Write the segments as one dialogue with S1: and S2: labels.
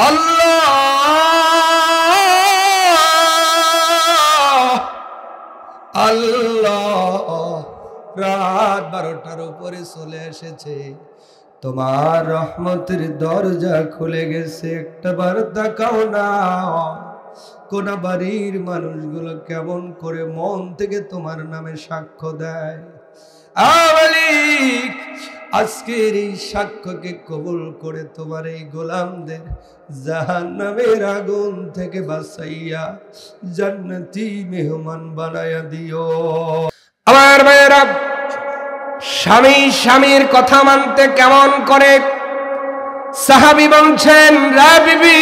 S1: আল্লাহ আল্লাহ, রাত 12টার উপরে চলে এসেছে, তোমার রহমতের দরজা খুলে গেছে, একটা বার তাকাও না। কোন বাড়ির মানুষগুলো কেমন করে মন থেকে তোমার নামে সাক্ষ্য দেয়। মালিক, আজকের এই সাক্ষ্যকে কবুল করে তোমার এই গোলামদের জাহান্নামের আগুন থেকে বাঁচাইয়া জান্নাতি মেহমান বানায়া দিও। আমার ভাইয়েরা, স্বামী স্বামীর কথা মানতে কেমন করে? সাহাবী বলছেন, রা বিবি,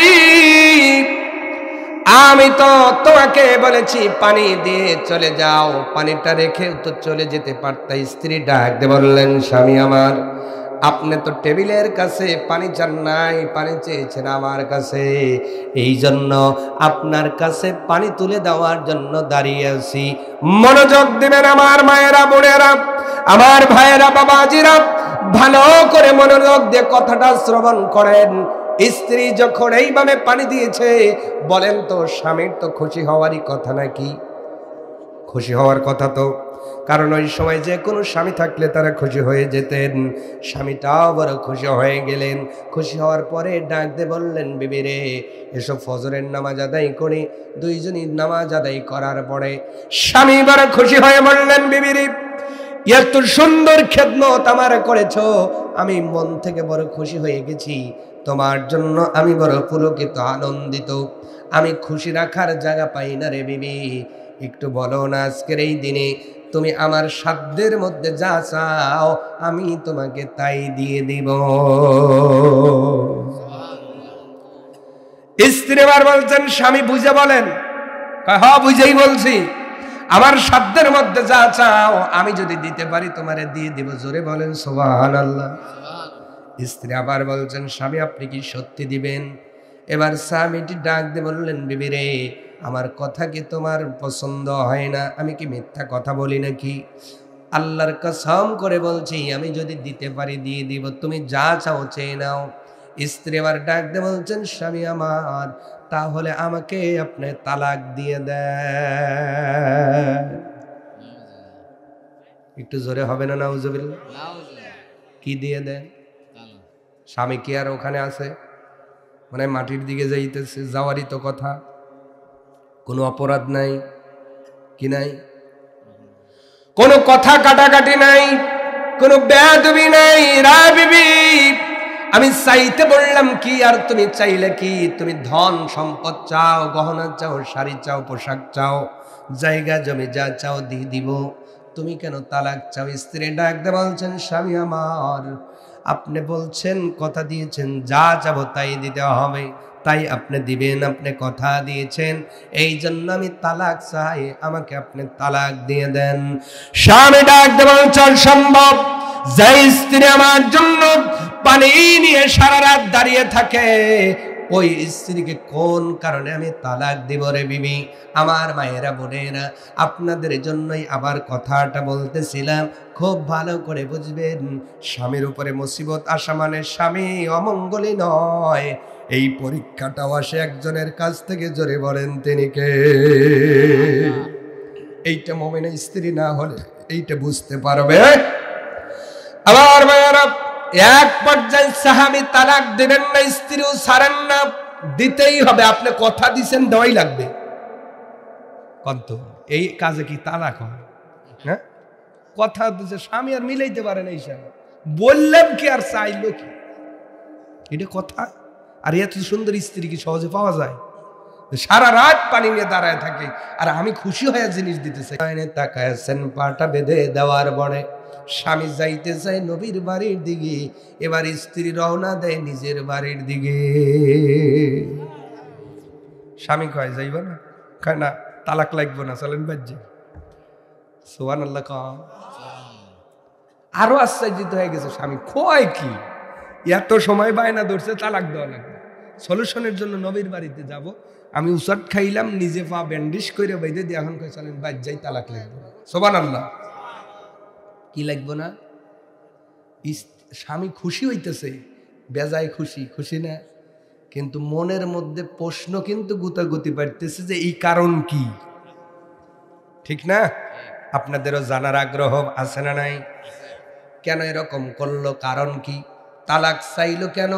S1: আমি তো তোমাকে বলেছি পানি দিয়ে চলে যাও, পানিটা রেখেও তো চলে যেতে পারতা। স্ত্রী ডাক দিয়ে বললেন, স্বামী আমার, আপনি তো টেবিলের কাছে পানি চান নাই, পানি চেয়েছেন আমার কাছে, এই জন্য আপনার কাছে পানি তুলে দেওয়ার জন্য দাঁড়িয়ে আছি। মনোযোগ দিবেন আমার মায়েরা, বোনেরা, আমার ভাইয়েরা, বাবাজিরা, ভালো করে মনোযোগ দিয়ে কথাটা শ্রবণ করেন। স্ত্রী যখন এইভাবে পানি দিয়েছে, বলেন তো স্বামীর তো খুশি হওয়ারই কথা নাকি? খুশি হওয়ার কথা তো, কারণ ওই সময় যে কোনো স্বামী থাকলে তারা খুশি হয়ে যেতেন। স্বামীটাও বড় খুশি হয়ে গেলেন। খুশি হওয়ার পরে ডাক দিয়ে বললেন, বিবি রে, এসব ফজরের নামাজ আদায় করি। দুইজনই নামাজ আদায় করার পরে স্বামী বড় খুশি হয়ে বললেন, বিবি রে, এত সুন্দর খেদমত আমার করেছো, আমি মন থেকে বড় খুশি হয়ে গেছি। তোমার জন্য আমি বড় পুলকিত, আনন্দিত। আমি খুশি রাখার জায়গা পাই না রে বিবি। একটু বলো না, আজকের এই দিনে তুমি আমার সাধ্যের মধ্যে যা চাও আমি তোমাকে তাই দিয়ে দিব। স্ত্রী আবার বলছেন, স্বামী বুঝে বলেন। হ্যাঁ বুঝেই বলছি, আমার সাধ্যের মধ্যে যা চাও আমি যদি দিতে পারি তোমারে দিয়ে দিব। জোরে বলেন সুবহানাল্লাহ। স্ত্রী আবার বলছেন, স্বামী আপনি কি সত্যি দিবেন? এবার স্বামীটি ডাক দিয়ে বললেন, বিবি রে, আমার কথা কি তোমার পছন্দ হয় না? আমি কি মিথ্যা কথা বলি নাকি? আল্লাহর কসম করে বলছি, আমি যদি দিতে পারি দিয়ে দিব, তুমি যা চাও চেয়ে নাও। স্ত্রী আবার ডাক দিয়ে বলছেন, স্বামী আমার, তাহলে আমাকে আপনি তালাক দিয়ে দেন। একটু জোরে হবে না? নাউজুবিল্লাহ। কি দিয়ে দেন? স্বামী কি আর ওখানে আছে? মানে মাটির দিকে যাইতেছে, যাওয়ারই তো কথা। কোনো অপরাধ নাই, কি নাই? কোনো কথা কাটাকাটি নাই, কোনো বেয়াদবি নাই। রা বিবি, আমি চাইতে বললাম কি আর তুমি চাইলে কি? তুমি ধন সম্পদ চাও, গহনা চাও, শাড়ি চাও, পোশাক চাও, জায়গা জমি যা চাও দিয়ে দিব। তুমি কেন তালাক চাও? স্ত্রী ডাক দিয়ে বলছেন, স্বামী আমার, আপনি বলছেন, কথা দিয়েছেন, যা চাবো তাই দিতে হবে, তাই আপনি দিবেন, আপনি কথা দিয়েছেন, এই জন্য আমি তালাক চাই, আমাকে আপনি তালাক দিয়ে দেন। স্বামী ডাক দিয়ে বলছেন, সম্ভব? যে স্ত্রী আমার জন্য পানি নিয়ে সারা রাত দাঁড়িয়ে থাকে, ওই স্ত্রীকে কোন কারণে আমি তালাক দিব রে বিবি? আমার মায়েরা, বোনেরা, আপনাদের জন্যই আবার কথাটা বলতেছিলাম, খুব ভালো করে বুঝবেন। স্বামীর উপরে মুসিবত আসা মানে স্বামী অমঙ্গলই নয়, এই পরীক্ষাটাও আসে একজনের কাছ থেকে। জোরে বলেন তিনি কে? এইটা মুমিনের স্ত্রী না হলে এইটা বুঝতে পারবে। আমার মায়েরা, এক পর্যায়ে সাহাবী তালাক দেবেন না, স্ত্রীও ছাড়েন না, দিতেই হবে। আপনি কথা দিছেন, দেওয়াই লাগবে। কত এই কাজে কি তালাক হয়? হ্যাঁ, কথা দিছে, স্বামী আর মিলাইতে পারে না, এই বললাম কি আর চাইলো কি, এটা কথা? আর এত সুন্দর স্ত্রী কি সহজে পাওয়া যায়? সারা রাত পানি নিয়ে দাঁড়ায় থাকে, আর আমি খুশি হয়ে জিনিস দিতে চাই। তাকায়াছেন, পাটা বেঁধে দেওয়ার বনে স্বামী যাইতে চায় নবীর বাড়ির দিকে, এবার স্ত্রী রওনা দেয় নিজের বাড়ির দিকে। স্বামী কয়, যাইবা না? কয় না, তালাক লাগবে না, চলেন বাজ্যে। সুবহানাল্লাহ। আরো আশ্চর্যিত হয়ে গেছে স্বামী, কয় কি? এত সময় বায়না ধরছে তালাক দেওয়া লাগবে। সলিউশনের জন্য নবীর বাড়িতে যাব, আমি উসাট খাইলাম, নিজে পা ব্যান্ডিশ করে বেঁধে দিয়ে এখন কয় চলেন বাদ যাই, তালাক লাগবে না। সুবহানাল্লাহ। কি লাগবে না? স্বামী খুশি হইতেছে, বেজায় খুশি, খুশি না? কিন্তু মনের মধ্যে প্রশ্ন কিন্তু গুতাগুতি পারতেছে যে এই কারণ কি, ঠিক না? আপনাদেরও জানার আগ্রহ আছে না নাই? কেন এরকম করলো, কারণ কি? তালাক চাইলো কেন?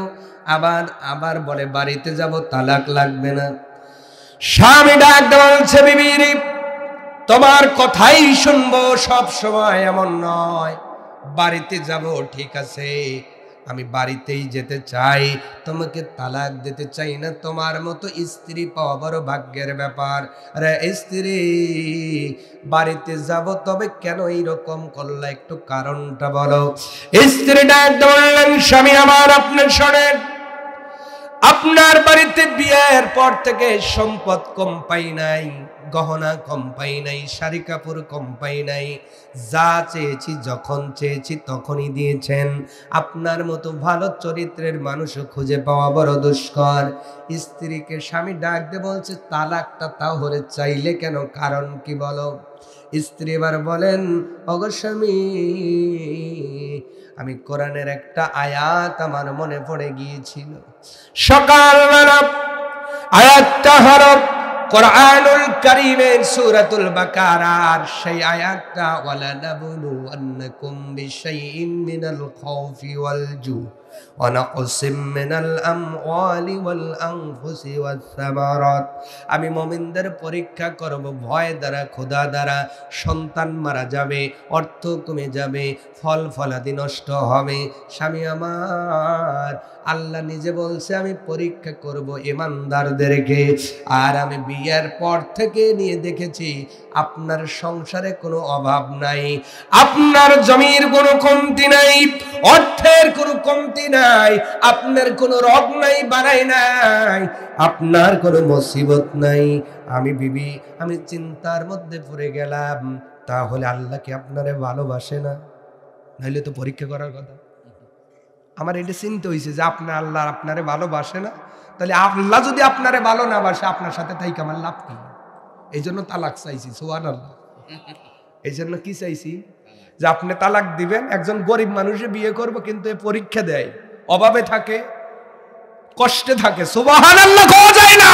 S1: আবার আবার বলে বাড়িতে যাব, তালাক লাগবে না। স্বামী ডাক বলছে, বিবি তোমার কথাই শুনবো সব সময়, এমন নয়। বাড়িতে যাব ঠিক আছে, আমি বাড়িতেই যেতে চাই, তোমাকে তালাক দিতে চাই না। তোমার মতো স্ত্রী পাওয়া বড় ভাগ্যের ব্যাপার। আরে স্ত্রী, বাড়িতে যাব, তবে কেন এইরকম করলা, একটু কারণটা বলো। স্ত্রীটা বললেন, স্বামী আমার, আপনি শোনেন, আপনার বাড়িতে বিয়ের পর থেকে সম্পদ কম পাই নাই, গহনা কম পাই নাই, শাড়ি কাপড় কম পাই নাই, যা চেয়েছি যখন চেয়েছি তখনই দিয়েছেন। আপনার মতো ভালো চরিত্রের মানুষও খুঁজে পাওয়া বড় দুষ্কর। স্ত্রীকে স্বামী ডাক দিয়ে বলছে, তালাকটা তাহলে চাইলে কেন, কারণ কি বলো। স্ত্রী এবার বলেন, ওগো স্বামী, আমি কোরআনের একটা আয়াত আমার মনে পড়ে গিয়েছিল। সকালবেলা আয়াতটা হলো কোরআনুল কারীমের সূরাতুল বাকারার সেই আয়াতটা, ওয়ালা নাবলু আন্নাকুম বিশাইইন মিনাল খাউফি ওয়াল জু ওয়া নাকসিম মিনাল আমওয়ালি ওয়াল আনফুসি ওয়াস সামারাত। আমি মুমিনদের পরীক্ষা করব ভয় দ্বারা, ক্ষুধা দ্বারা, সন্তান মারা যাবে, অর্থ কমে যাবে, ফল ফলাদি নষ্ট হবে। স্বামী আমার, আল্লাহ নিজে বলছে আমি পরীক্ষা করব ঈমানদারদেরকে। আর আমি বিয়ের পর থেকে নিয়ে দেখেছি আপনার সংসারে কোনো অভাব নাই, আপনার জমির কোনো কমতি নাই, অর্থের কোনো কমতি নাই, আপনার কোনো রোগ নাই, বাড়াই নাই, আপনার কোনো মুসিবত নাই। আমি বিবি, আমি চিন্তার মধ্যে পড়ে গেলাম, তাহলে আল্লাহ কি আপনারে ভালোবাসে না? নাইলে তো পরীক্ষা করার কথা। আমার এটা চিন্তা হয়েছে যে আপনার আল্লাহ আপনারে ভালোবাসে না, তাহলে আল্লাহ যদি আপনারে ভালো না বাসে, আপনার সাথে তাই আমার লাভ কি? এই জন্য তালাক চাইছি। সুবহানাল্লাহ। এই জন্য কি চাইছি? যে আপনি তালাক দিবেন, একজন গরিব মানুষে বিয়ে করব, কিন্তু এ পরীক্ষা দেয়, অভাবে থাকে, কষ্টে থাকে। সুবহানাল্লাহ কওয়া যায় না।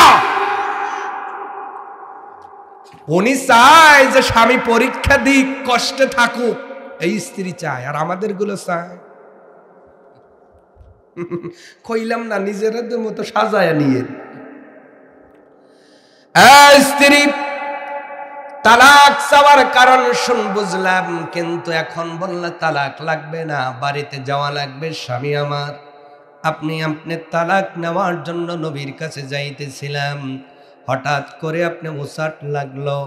S1: উনি চায় যে স্বামী পরীক্ষা দিক, কষ্টে থাকুক, এই স্ত্রী চায়। আর আমাদের গুলো চায়, কইলাম না, নিজের মতো সাজায় নিয়ে। স্ত্রী তালাক চাওয়ার কারণ শুন বুঝলাম, কিন্তু এখন বললে তালাক লাগবে না, বাড়িতে যাওয়া লাগবে। স্বামী আমার, আপনি তালাক নেওয়ার জন্য নবীর কাছে যাইতেছিলাম, হঠাৎ করে আপনি উসাট লাগলো,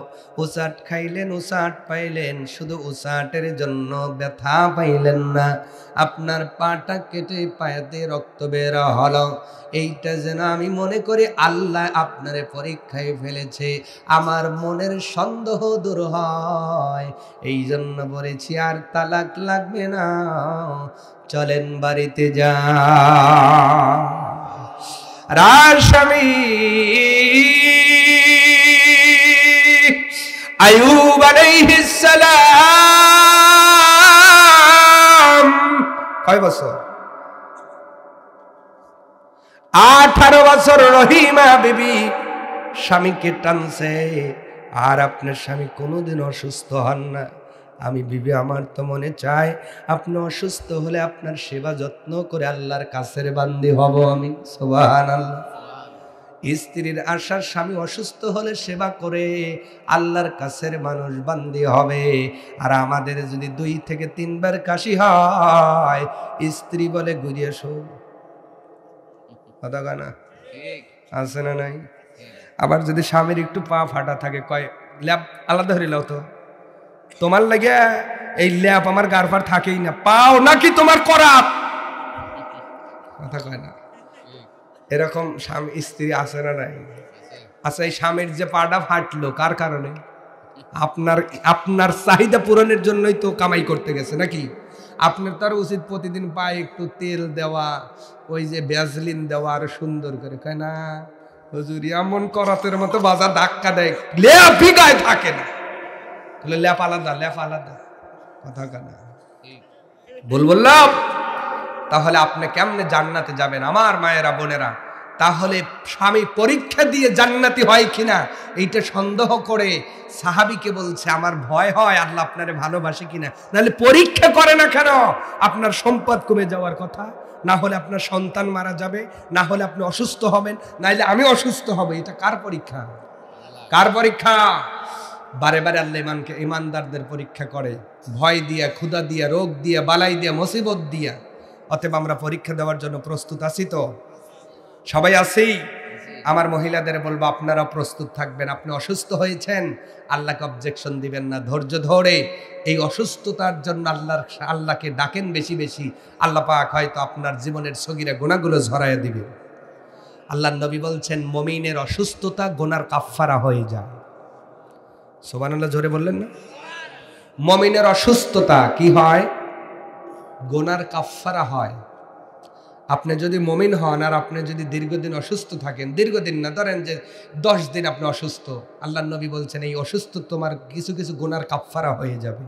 S1: উসাট খাইলেন, উসাট পাইলেন, শুধু উসাটের জন্য ব্যথা পাইলেন না, আপনার পাটা কেটে পায়েতে রক্ত বের হলো। এইটা যেন আমি মনে করি আল্লাহ আপনারে পরীক্ষায় ফেলেছে, আমার মনের সন্দেহ দূর হয়। এই জন্য বলেছি আর তালাক লাগবে না, চলেন বাড়িতে যা। স্বামী আইয়ুব আলাইহিস সালাম কয় বছর? 18 বছর রহিমা বিবি স্বামীকে টানছে, আর আপনার স্বামী কোনোদিন অসুস্থ হন না। আমি বিবি, আমার তো মনে চায় আপনি অসুস্থ হলে আপনার সেবা যত্ন করে আল্লাহর কাছের বান্দি হব আমি। সুবহানাল্লাহ। স্ত্রীর আশা স্বামী অসুস্থ হলে সেবা করে আল্লাহর কাছের মানুষ বান্দি হবে। আর আমাদের যদি 2 থেকে 3 বার কাশি হয়, স্ত্রী বলে ঘুরিয়ে শো, কথা গানা আছে না নাই? আবার যদি স্বামীর একটু পা ফাটা থাকে, কয় ল্যাপ আলাদা হয়ে লাও তো, তোমার লাগে এই ল্যাপ আমার গারফার থাকেই না, পাও নাকি তোমার করাত, কথা কয় না। এরকম স্বামী স্ত্রী আছে না নাই? আচ্ছা, এই স্বামীর যে পাটা ফাটলো কার কারণে? আপনার চাহিদা পূরণের জন্যই তো কামাই করতে গেছে নাকি? আপনার তার উচিত প্রতিদিন পায়ে একটু তেল দেওয়া, ওই যে ভ্যাসলিন দেওয়া, আর সুন্দর করে। কয় না হুজুর, এমন করাতের মতো বাজার ধাক্কা দেয়, ল্যাপই গায়ে থাকে না। ল্যাপ আলাদা, ল্যাপ আলাদা, কথা কানা ভুল বললাম? তাহলে আপনি কেমনে জান্নাতে যাবেন? আমার মায়েরা বোনেরা, তাহলে স্বামী পরীক্ষা দিয়ে জান্নাতি হয় কিনা এইটা সন্দেহ করে সাহাবীকে বলছে আমার ভয় হয় আল্লাহ আপনারে ভালোবাসে কিনা, নাহলে পরীক্ষা করে না কেন? আপনার সম্পদ কমে যাওয়ার কথা, না হলে আপনার সন্তান মারা যাবে, না হলে আপনি অসুস্থ হবেন, নাহলে আমি অসুস্থ হব। এটা কার পরীক্ষা? কার পরীক্ষা? বারে বারে আল্লাহ ইমানদারদের পরীক্ষা করে, ভয় দিয়া, ক্ষুধা দিয়া, রোগ দিয়া, বালাই দিয়া, মুসিবত দিয়া। অতএব আমরা পরীক্ষা দেওয়ার জন্য প্রস্তুত আছি তো? সবাই আছি? আমার মহিলাদের বলবো আপনারা প্রস্তুত থাকবেন। আপনি অসুস্থ হয়েছেন, আল্লাহকে অবজেকশন দিবেন না, ধৈর্য ধরে এই অসুস্থতার জন্য আল্লাহকে ডাকেন বেশি বেশি। আল্লাহ পাক হয়তো আপনার জীবনের সগীরা গুনাহগুলো ঝরাইয়া দিবেন। আল্লাহর নবী বলছেন মুমিনের অসুস্থতা গুনার কাফফারা হয়ে যায়। সুবহানাল্লাহ, জোরে বললেন না? মুমিনের অসুস্থতা কি হয়? গুনার কাফফারা হয়। আপনি যদি মুমিন হন আর আপনি যদি দীর্ঘদিন অসুস্থ থাকেন, দীর্ঘদিন না, ধরেন যে 10 দিন আপনি অসুস্থ, আল্লাহর নবী বলছেন এই অসুস্থ তোমার কিছু কিছু গুনার কাফফারা হয়ে যাবে।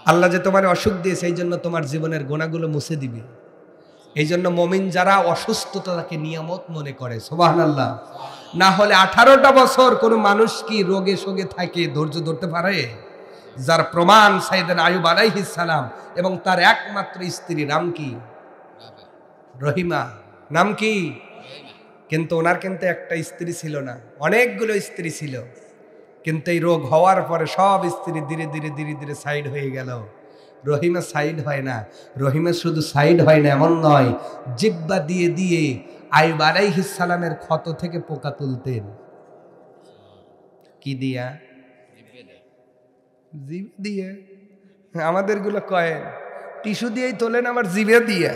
S1: আল্লাহ যে তোমার অসুখ দিয়েছে এই জন্য তোমার জীবনের গুনাহগুলো মুছে দিবে। এই জন্য মুমিন যারা অসুস্থতাকে নিয়ামত মনে করে, সুবহানাল্লাহ। না হলে 18টা বছর কোনো মানুষ কি রোগে শোগে থাকে ধৈর্য ধরতে পারে? যার প্রমাণ সাইয়েদনা আইয়ুব আলাইহিস সালাম এবং তার একমাত্র স্ত্রী নাম কি? রহিমা। নাম কি? কিন্তু ওনার কিন্তু একটা স্ত্রী ছিল না, অনেকগুলো স্ত্রী ছিল। কিন্তু এই রোগ হওয়ার পরে সব স্ত্রী ধীরে ধীরে ধীরে ধীরে সাইড হয়ে গেল। রহিমা সাইড হয় না। রহিমা শুধু সাইড হয় না এমন নয়, জিহ্বা দিয়ে দিয়ে আইয়ুব আলাইহিস সালামের ক্ষত থেকে পোকা তুলতেন। কি দিয়া? জিভ দিয়ে। আমাদের গুলো কয় টিস্যু দিয়েই তোলেন, আমার জিভে দিয়ে।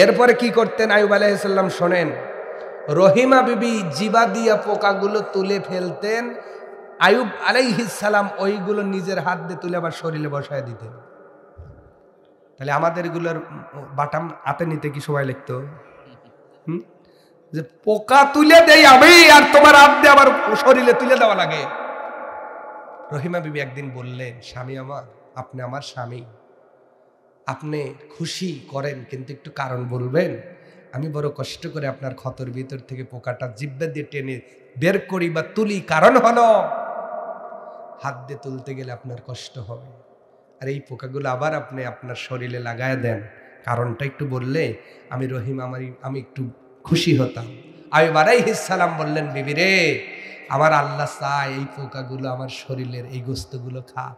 S1: এরপরে কি করতেন আইয়ুব আলাইহিস সালাম? শোনেন, রহিমা বিবি জিবা দিয়া পোকাগুলো তুলে ফেলতেন, আইয়ুব আলাইহিস সালাম ওইগুলো নিজের হাত দিয়ে তুলে আবার শরীরে বসায় দিতেন। তাহলে আমাদের গুলোর বাটাম হাতে নিতে কি সময় লাগতো? যে পোকা তুলে দেই আমি আর তোমার হাত দিয়ে আবার শরীরে তুলে দেওয়া লাগে। রহিমা বিবি একদিন বললেন, স্বামী আমার, আপনি আমার স্বামী, আপনি খুশি করেন কিন্তু একটু কারণ বলবেন। আমি বড় কষ্ট করে আপনার ক্ষতর ভিতর থেকে পোকাটা জিহ্বা দিয়ে টেনে বের করি বা তুলি, কারণ হলো হাত দিয়ে তুলতে গেলে আপনার কষ্ট হবে, আর এই পোকাগুলো আবার আপনি আপনার শরীরে লাগায় দেন, কারণটা একটু বললে আমি আমি একটু খুশি হতাম। আইয়ুব আলাইহিস সালাম বললেন, বিবি রে, আমার আল্লাহ চায় এই পোকাগুলো আমার শরীরের এই গোস্তগুলো খাক,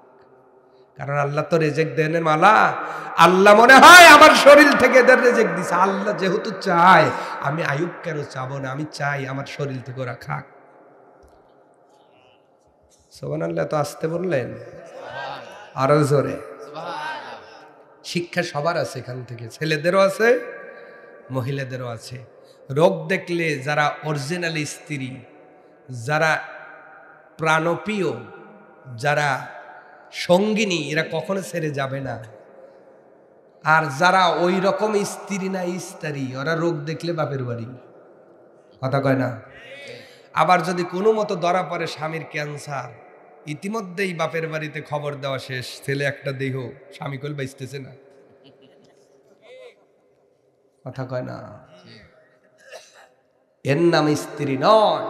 S1: কারণ আল্লাহ তো রেজেক দেনের মালা। আল্লাহ মনে হয় আমার শরীর থেকে এদের রেজেক দিছে। আল্লাহ যেহেতু চায়, আমি আইয়ুব কেন চাবো না? আমি চাই আমার শরীর থেকে ওরা খাক। সুবহানাল্লাহ। তো আসতে বললেন, আরো জোরে। শিক্ষা সবার আছে, এখান থেকে ছেলেদেরও আছে, মহিলাদেরও আছে। রোগ দেখলে যারা অরিজিনাল স্ত্রী, যারা প্রাণপ্রিয়, যারা সঙ্গিনী, এরা কখনো ছেড়ে যাবে না। আর যারা ওই রকম স্ত্রী না স্ত্রী, ওরা রোগ দেখলে বাপের বাড়ি, কথা কয় না। আবার যদি কোনো মতো ধরা পড়ে স্বামীর ক্যান্সার, ইতিমধ্যেই বাপের বাড়িতে খবর দেওয়া শেষ, ছেলে একটা দেহ, স্বামী কল বাঁচতেছে না, কথা কয় না। এর নাম স্ত্রী নয়।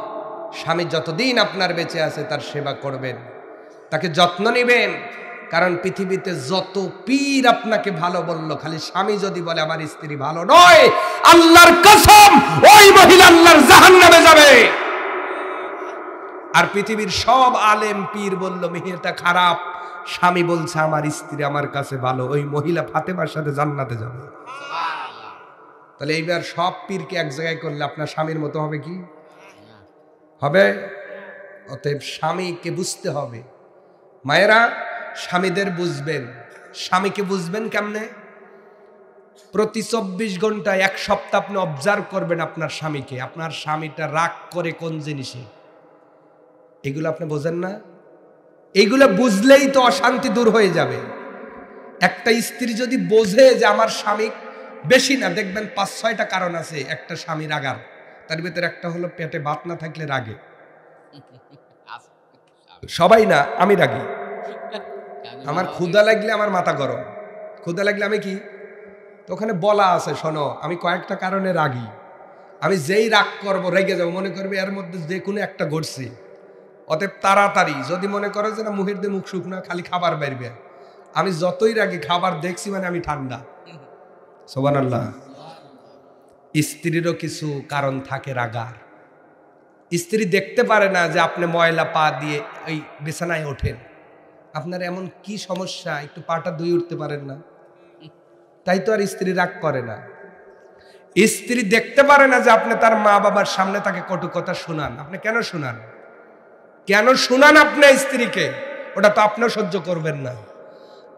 S1: স্বামী যতদিন আপনার বেঁচে আছে তার সেবা করবেন, তাকে যত্ন নেবেন। কারণ পৃথিবীতে যত পীর আপনাকে ভালো বলল, খালি স্বামী যদি বলে আমার স্ত্রী ভালো নয়, আল্লাহর কসম ওই মহিলা আল্লাহর জাহান্নামে যাবে। আর পৃথিবীর সব আলেম পীর বলল মেয়েটা খারাপ, স্বামী বলছে আমার স্ত্রী আমার কাছে ভালো, ওই মহিলা ফাতেমার সাথে জান্নাতে যাবে। তাহলে এইবার সব পীরকে এক জায়গায় করলে আপনার স্বামীর মতো হবে কি? হবে? অতএব স্বামীকে বুঝতে হবে। মায়েরা, স্বামীদের বুঝবেন। স্বামীকে বুঝবেন কেমনে? প্রতি 24 ঘন্টায় 1 সপ্তাহ আপনি অবজার্ভ করবেন আপনার স্বামীকে। আপনার স্বামীটা রাগ করে কোন জিনিসে, এগুলো আপনি বোঝেন না? এইগুলো বুঝলেই তো অশান্তি দূর হয়ে যাবে। একটা স্ত্রী যদি বোঝে যে আমার স্বামী, বেশি না, দেখবেন 5-6টা কারণ আছে একটা স্বামী রাগার। তার ভিতরে একটা হলো পেটে ভাত না থাকলে রাগে। সবাই না, আমি রাগি। আমার ক্ষুধা লাগলে আমার মাথা গরম। ক্ষুধা লাগলে আমি কি? তো ওখানে বলা আছে, শোনো আমি কয়েকটা কারণে রাগী, আমি যেই রাগ করবো রেগে যাবো, মনে করবে এর মধ্যে যে কোনো একটা ঘটছে, অতএব তাড়াতাড়ি যদি মনে করো যে না মুখের দিয়ে মুখ শুকনা খালি খাবার বেরবে, আমি যতই রাগি খাবার দেখছি মানে আমি ঠান্ডা। সুবহানাল্লাহ। স্ত্রীরও কিছু কারণ থাকে রাগার। স্ত্রী দেখতে পারে না যে আপনি ময়লা পা দিয়ে ওই বিছানায় ওঠেন, আপনার এমন কি সমস্যা, একটু পাটা ধুয়ে উঠতে পারেন না, তাই তো আর স্ত্রী রাগ করে না। স্ত্রী দেখতে পারে না যে আপনি তার মা বাবার সামনে তাকে কটু কথা শোনান, আপনি কেন শোনান, কেন শোনান আপনার স্ত্রীকে, ওটা তো আপনিও সহ্য করবেন না।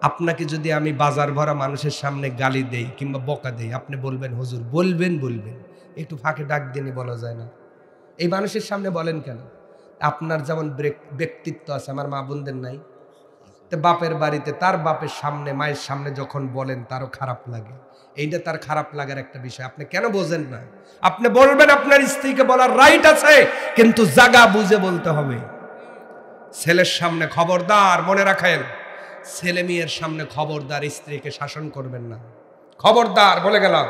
S1: আপনাকে যদি আমি বাজার ভরা মানুষের সামনে গালি দেই কিংবা বকা দেই, আপনি বলবেন হুজুর, বলবেন একটু ফাঁকে ডাক দিয়ে বলা যায় না, এই মানুষের সামনে বলেন কেন? আপনার যেমন ব্যক্তিত্ব আছে আমার মা বোনদের নাই, তো বাপের বাড়িতে তার বাপের সামনে মায়ের সামনে যখন বলেন তারও খারাপ লাগে, এইটা তার খারাপ লাগার একটা বিষয়, আপনি কেন বোঝেন না? আপনি বলবেন, আপনার স্ত্রীকে বলার রাইট আছে, কিন্তু জায়গা বুঝে বলতে হবে। ছেলের সামনে খবরদার, মনে রাখেন, ছেলে মেয়ের সামনে খবরদার স্ত্রীকে শাসন করবেন না, খবরদার বলে গেলাম।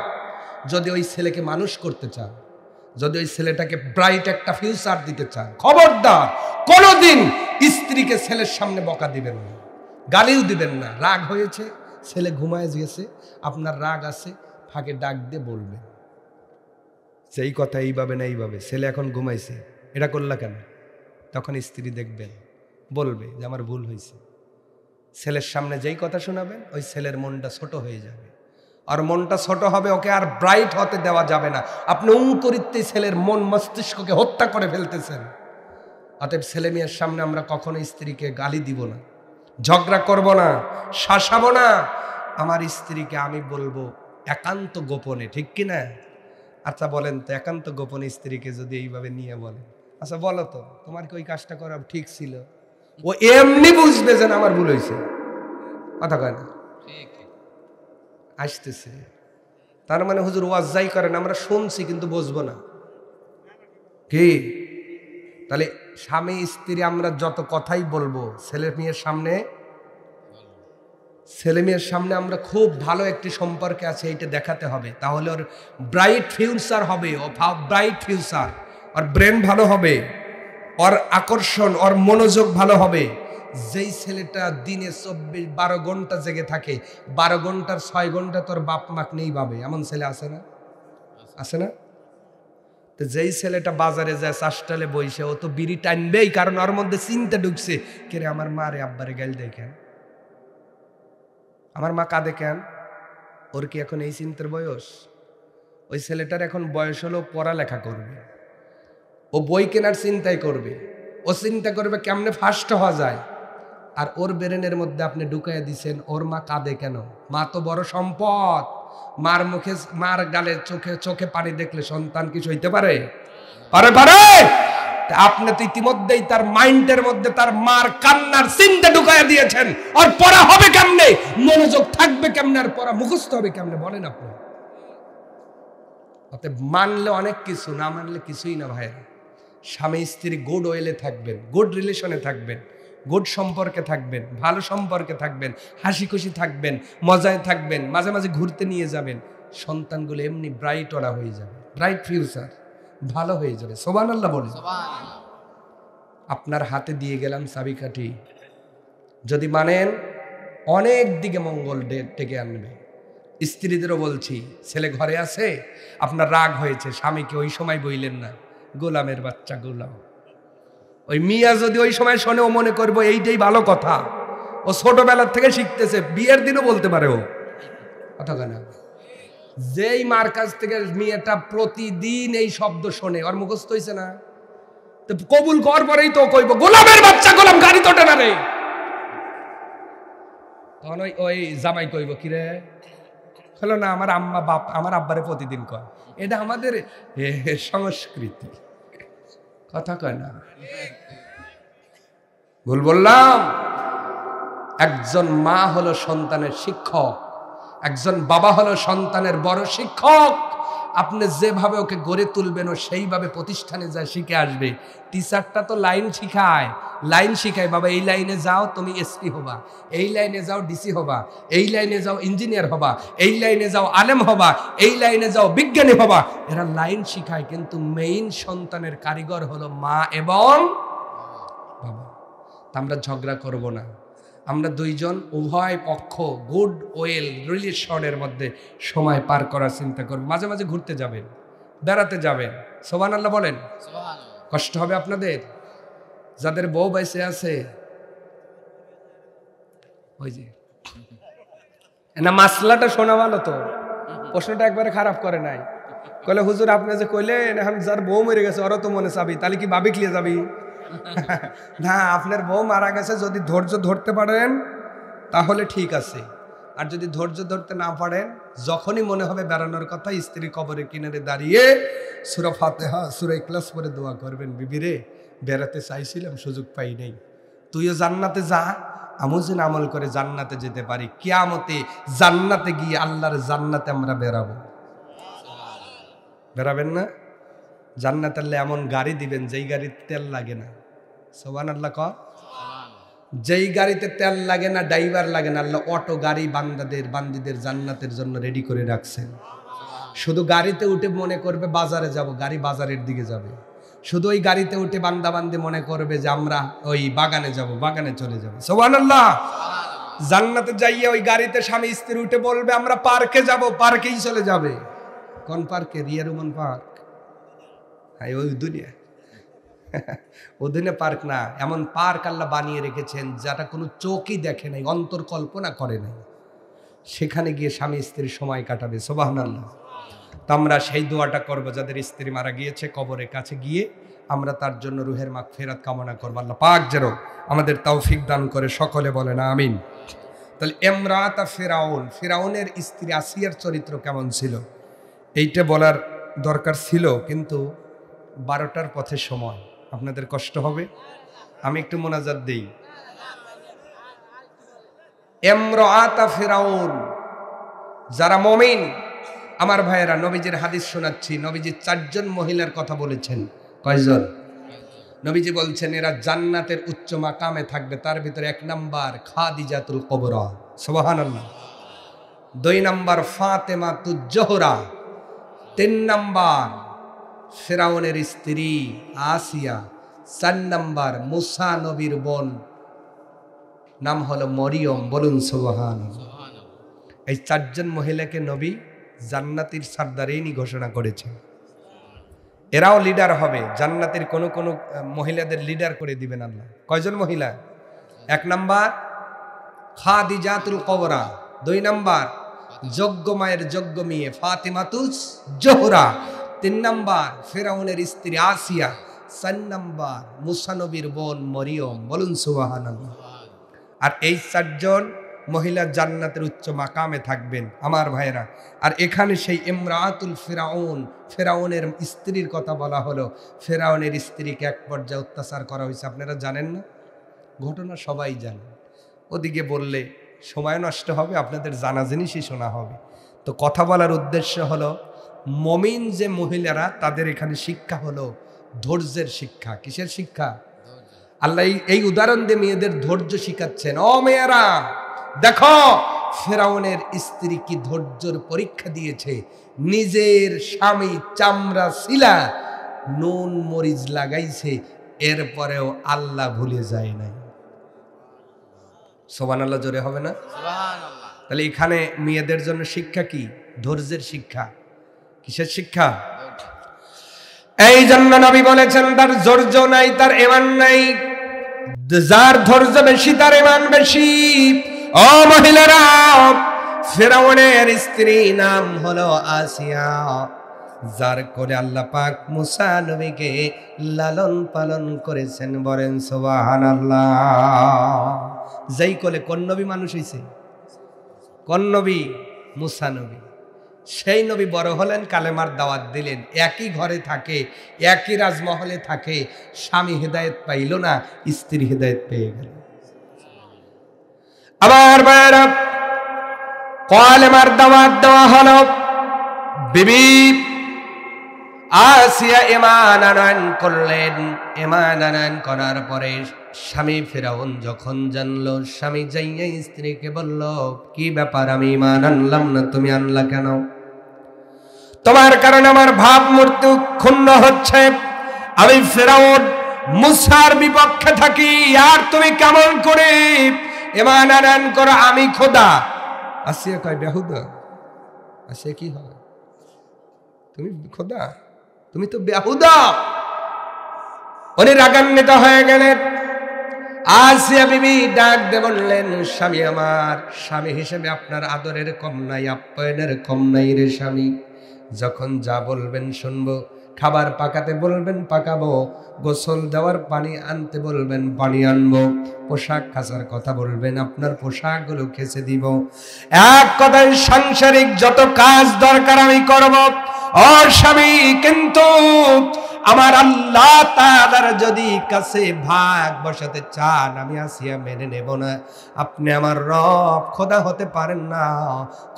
S1: যদি ওই ছেলেকে মানুষ করতে চান, যদি ওই ছেলেটাকে ব্রাইট একটা ফিউচার দিতে চান, খবরদার কোনোদিন স্ত্রীকে ছেলের সামনে বকা দিবেন না, গালিও দিবেন না। রাগ হয়েছে, ছেলে ঘুমায় গেছে, আপনার রাগ আছে, ফাঁকে ডাক দিয়ে বলবেন সেই কথা এইভাবে না এইভাবে, ছেলে এখন ঘুমাইছে, এটা করলা কেন? তখন স্ত্রী দেখবেন, বলবে যে আমার ভুল হয়েছে। ছেলের সামনে যেই কথা শোনাবেন, ওই ছেলের মনটা ছোট হয়ে যাবে, আর মনটা ছোট হবে, ওকে আর ব্রাইট হতে দেওয়া যাবে না। আপনি করিতে ছেলের মন মস্তিষ্ককে হত্যা করে ফেলতেছেন। অতএব ছেলে মেয়ের সামনে আমরা কখনো স্ত্রীকে গালি দিব না, ঝগড়া করব না, শাসাবো না। আমার স্ত্রীকে আমি বলবো একান্ত গোপনে, ঠিক কিনা? আচ্ছা বলেন তো, একান্ত গোপনে স্ত্রীকে যদি এইভাবে নিয়ে বলেন, আচ্ছা বলো তো, তোমার কি ওই কাজটা করা ঠিক ছিল? ও এমনি বুঝবে যেন আমার ভুল হয়েছে, কথা কয় না? আসতেছে তার মানে হুজুর ওয়াজ যাই করেন আমরা শুনছি কিন্তু বুঝবো না কি? তাহলে স্বামী স্ত্রী আমরা যত কথাই বলবো, ছেলে মেয়ের সামনে আমরা খুব ভালো একটি সম্পর্কে আছে এইটা দেখাতে হবে, তাহলে ওর ব্রাইট ফিউচার হবে, ও ব্রাইট ফিউচার, ওর ব্রেন ভালো হবে, ওর আকর্ষণ, ওর মনোযোগ ভালো হবে। যেই ছেলেটা দিনে 12 ঘন্টা জেগে থাকে, 12 ঘন্টার 6 ঘন্টা তোর বাপ মাক নেই ভাবে, এমন ছেলে আছে না? আছে না? তো যেই ছেলেটা বাজারে যায় চাষটালে বইসে, ও তো বিড়ি টানবেই, কারণ ওর মধ্যে চিন্তা ঢুকছে, কে রে আমার মা রে আব্বারে গাল দেয় কেন, আমার মা কাঁদে কেন, ওর কি এখন এই চিন্তার বয়স? ওই ছেলেটার এখন বয়স হলো পড়ালেখা করবে, ও বই কেনার চিন্তাই করবে, ও চিন্তা করবে কেমনে ফার্স্ট হওয়া যায়। আর ওর ব্রেনের মধ্যে আপনি ঢুকাইয়া দিচ্ছেন ওর মা কাঁদে কেন, মা তো বড় সম্পদ, মার মুখে, মার গালে চোখে পানি দেখলে সন্তান কিছু হইতে পারে? পারে। আপনি তো ইতিমধ্যেই তার মাইন্ডের মধ্যে তার মার কান্নার চিন্তা ঢুকাইয়া দিয়েছেন, আর পড়া হবে কেমনে, মনোযোগ থাকবে কেমনে, আর পড়া মুখস্থ হবে কেমনে, বলেন আপনি? অতএব মানলে অনেক কিছু, না মানলে কিছুই না ভাই। স্বামী স্ত্রী গুড ওয়েলে থাকবেন, গুড রিলেশনে থাকবেন, গুড সম্পর্কে থাকবেন, ভালো সম্পর্কে থাকবেন, হাসি খুশি থাকবেন, মজায় থাকবেন, মাঝে মাঝে ঘুরতে নিয়ে যাবেন, সন্তানগুলো এমনি ব্রাইট ওরা হয়ে যাবে, ব্রাইট ফিউচার, ভালো হয়ে যাবে। সুবহানাল্লাহ বলে। আপনার হাতে দিয়ে গেলাম চাবিকাঠি, যদি মানেন অনেক দিকে মঙ্গল ডেকে আনবে। স্ত্রীদেরও বলছি, ছেলে ঘরে আছে, আপনার রাগ হয়েছে, স্বামীকে ওই সময় বইলেন না, গোলামের বাচ্চা গোলাম। ওই মিয়া যদি ওই সময় শোনে, ও মনে করবো এইটাই ভালো কথা, ও ছোটবেলার থেকে শিখতেছে, বিয়ের দিনও বলতে পারে ও কথা কেন। যেই মার কাছ থেকে মেয়েটা প্রতিদিন এই শব্দ শোনে, ওর মুখস্থ হয়েছে না, তো কবুল কর পরেই তো কইব গোলামের বাচ্চা গোলাম, গাড়ি তোটে না রে। তখন ওই জামাই কইব, কিরে হলো না, আমার আম্মা বাপ আমার আব্বারে প্রতিদিন কয়, এটা আমাদের সংস্কৃতি, কথা কয় না। ভুল বললাম? একজন মা হলো সন্তানের শিক্ষক, একজন বাবা হলো সন্তানের বড় শিক্ষক। আপনি যেভাবে ওকে গড়ে তুলবেন, ও সেইভাবে প্রতিষ্ঠানে যায় শিখে আসবে। টিচারটা তো লাইন শিখায়, লাইন শিখায়, বাবা এই লাইনে যাও তুমি এসপি হবা, এই লাইনে যাও ডিসি হবা, এই লাইনে যাও ইঞ্জিনিয়ার হবা, এই লাইনে যাও আলেম হবা, এই লাইনে যাও বিজ্ঞানী হবা। এরা লাইন শিখায়, কিন্তু মেইন সন্তানের কারিগর হলো মা এবং বাবা। আমরা ঝগড়া করব না, আমরা দুইজন উভয় পক্ষ গুড ওয়েল রিলেশনের মধ্যে সময় পার করার চিন্তা করব। মাঝে মাঝে ঘুরতে যাবেন, বেড়াতে যাবেন, সুবহানাল্লাহ বলেন। কষ্ট হবে আপনাদের যাদের বউ বেঁচে আছে, ওই যে না মাসলাটা শোনা ভালো তো, প্রশ্নটা একবারে খারাপ করে নাই। কইলে হুজুর আপনি যে কইলেন এখন যার বউ মরে গেছে ওরা তো মনে চাবি, তাহলে কি ভাবি ক্লিয়ে যাবি? না, আপনার বউ মারা গেছে, যদি ধৈর্য ধরতে পারেন তাহলে ঠিক আছে, আর যদি ধৈর্য ধরতে না পারেন, যখনই মনে হবে বেড়ানোর কথা, স্ত্রী কবরের কিনারে দাঁড়িয়ে সূরা ফাতিহা সূরা ইখলাস পড়ে দোয়া করবেন, বিবি রে বেড়াতে চাইছিলাম সুযোগ পাই নাই, তুইও জান্নাতে যা, আমিও যেন আমল করে জান্নাতে যেতে পারি, কিয়ামতে জান্নাতে গিয়ে আল্লাহর জান্নাতে আমরা বেড়াবো। বেড়াবেন না? জান্নাত আল্লাহ এমন গাড়ি দিবেন যেই গাড়িতে তেল লাগে না, সুবহানাল্লাহ কর। যেই গাড়িতে তেল লাগে না, ড্রাইভার লাগে না, আল্লাহ অটো গাড়ি বান্দিদের জান্নাতের জন্য রেডি করে রাখছেন। শুধু গাড়িতে উঠে মনে করবে বাজারে যাব, গাড়ি বাজারের দিকে যাবে। শুধু ওই গাড়িতে উঠে বান্দাবান্দি মনে করবে যে আমরা ওই বাগানে যাব, বাগানে চলে যাবে। সুবহানাল্লাহ। জান্নাতে যাইয়ে ওই গাড়িতে স্বামী স্ত্রী উঠে বলবে আমরা পার্কে যাব, পার্কেই চলে যাবে। কোন পার্কে? রিয়ারুমন পার্ক। হ্যাঁ, ওই দুনিয়া ওদিনে পার্ক না, এমন পার্ক আল্লাহ বানিয়ে রেখেছেন যেটা কোনো চোখই দেখে নাই, অন্তর কল্পনা করে নাই। সেখানে গিয়ে স্বামী স্ত্রীর সময় কাটাবে। সুবহানাল্লাহ। তো আমরা সেই দোয়াটা করব, যাদের স্ত্রী মারা গিয়েছে কবরের কাছে গিয়ে আমরা তার জন্য রুহের মাগফিরাত কামনা করব। আল্লাহ পাক যেন আমাদের তৌফিক দান করে, সকলে বলেন আমিন। তাহলে ইমরাতা ফিরাউন, ফিরাউনের স্ত্রী আসিয়ার চরিত্র কেমন ছিল এইটা বলার দরকার ছিল, কিন্তু 12টার পথে সময়, আপনাদের কষ্ট হবে, আমি একটু মোনাজাত দেই। ইমরাতা ফিরাউন, যারা মুমিন আমার ভাইয়েরা, নবীজির হাদিস শোনাচ্ছি, নবীজি 4 জন মহিলার কথা বলেছেন। কয়জন? নবীজি বলছেন এরা জান্নাতের উচ্চ মাকামে থাকবে। তার ভিতরে 1 নাম্বার খাদিজাতুল কুবরা, সুবহানাল্লাহ। 2 নাম্বার ফাতেমাতুজ জোহরা, 3 নাম্বার ফিরাউনের স্ত্রী আসিয়া, 4 নাম্বার মুসা নবীর বোন, নাম হলো মরিয়ম। বলুন সুবহানাল্লাহ। এই 4 জন মহিলাকে নবী জান্নাতের সর্দারিনী ঘোষণা করেছেন। এরাও লিডার হবে, জান্নাতের কোন কোন মহিলাদের লিডার করে দিবেন আল্লাহ। কয়জন মহিলা? 1 নাম্বার খাদিজাতুল কুবরা, 2 নাম্বার যোগ্য মায়ের যোগ্য মেয়ে ফাতিমাতুজ জোহরা, 3 নাম্বার ফিরাউনের স্ত্রী আসিয়া, 4 নাম্বার মুসা নবীর বোন মরিয়ম। বলুন সুবহানাল্লাহ। আর এই 4 জন মহিলা জান্নাতের উচ্চ মাকামে থাকবেন আমার ভাইরা। আর এখানে সেই ইমরাতুল ফিরাউন, ফিরাউনের স্ত্রীর কথা বলা হলো। ফিরাউনের স্ত্রীকে এক পর্যায়ে অত্যাচার করা হয়েছে, আপনারা জানেন না? ঘটনা সবাই জানেন। ওদিকে বললে সময় নষ্ট হবে, আপনাদের জানা জিনিসই শোনা হবে। তো কথা বলার উদ্দেশ্য হলো মুমিন যে মহিলারা, তাদের এখানে শিক্ষা হলো ধৈর্যের শিক্ষা। কিসের শিক্ষা? আল্লাহ এই উদাহরণ দিয়ে মেয়েদের ধৈর্য শিখাচ্ছেন। ও মেয়েরা দেখো, ফিরাউনের স্ত্রী কি ধৈর্যের পরীক্ষা দিয়েছে। নিজের স্বামী চামড়া ছিলা নুন মরিচ লাগাইছে, এরপরেও আল্লাহ ভুলে যায় নাই। সুবহানাল্লাহ জোরে হবে না? সুবহানাল্লাহ। তাহলে এখানে মেয়েদের জন্য শিক্ষা কি? ধৈর্যের শিক্ষা। কিসের শিক্ষা? এই জন্য নবী বলেছেন তার ধৈর্য নাই, তার ঈমান নাই। যার ধৈর্য বেশি তার ঈমান বেশি। ও মহিলারা, ফিরাউনের স্ত্রী নাম হলো আসিয়া, যার কোলে আল্লাহ পাক মুসা নবীকে লালন পালন করেছেন। বলেন সুবহানাল্লাহ। যেই কোলে কোন নবী মানুষ হইছে? কোন নবী? মুসা নবী। সেই নবী বড় হলেন, কালেমার দাওয়াত দিলেন, একই ঘরে থাকে, একই রাজমহলে থাকে। স্বামী হেদায়েত পাইল না, স্ত্রী হেদায়েত পেয়ে গেল। আবার ভাইরা, কালেমার দাওয়াত দেওয়া হলো, বিবি আসিয়া ঈমান আনয়ন করলেন। ঈমান আনয়ন করার পরে স্বামী ফেরাউন যখন জানলো, স্বামী যাইয়া স্ত্রীকে বলল, কি ব্যাপার, আমি ঈমান আনলাম না, তুমি আনলা কেন? তোমার কারণে আমার ভাব মূর্তি ক্ষুণ্ণ হচ্ছে, আমি ফেরাউন মুসার বিপক্ষে থাকি, আর তুমি কেমন করে ঈমান আনয়ন করো আমি খোদা? আসিয়া কয়, বেহুদা। আসিয়া কি হয়, তুমি খোদা? তুমি তো বেহুদা। উনি রাগান্বিত হয়ে গেলেন। আসিয়া বিবি ডাক দিয়ে বললেন, স্বামী আমার, স্বামী হিসেবে আপনার আদরের কম নাই, আপ্যায়নের কম নাই রে স্বামী। যখন যা বলবেন শুনবো, খাবার পাকাতে বলবেন পাকাবো, গোসল দেওয়ার পানি আনতে বলবেন পানি আনবো, পোশাক কাচার কথা বলবেন আপনার পোশাকগুলো কেচে দিব, এক কথায় সাংসারিক যত কাজ দরকার আমি করব ও স্বামী। কিন্তু আমার আল্লাহ তাআলার যদি কাছে ভাগ বসাতে চান, আমি আসিয়া মেনে নেব না। আপনি আমার রব, খোদা হতে পারেন না।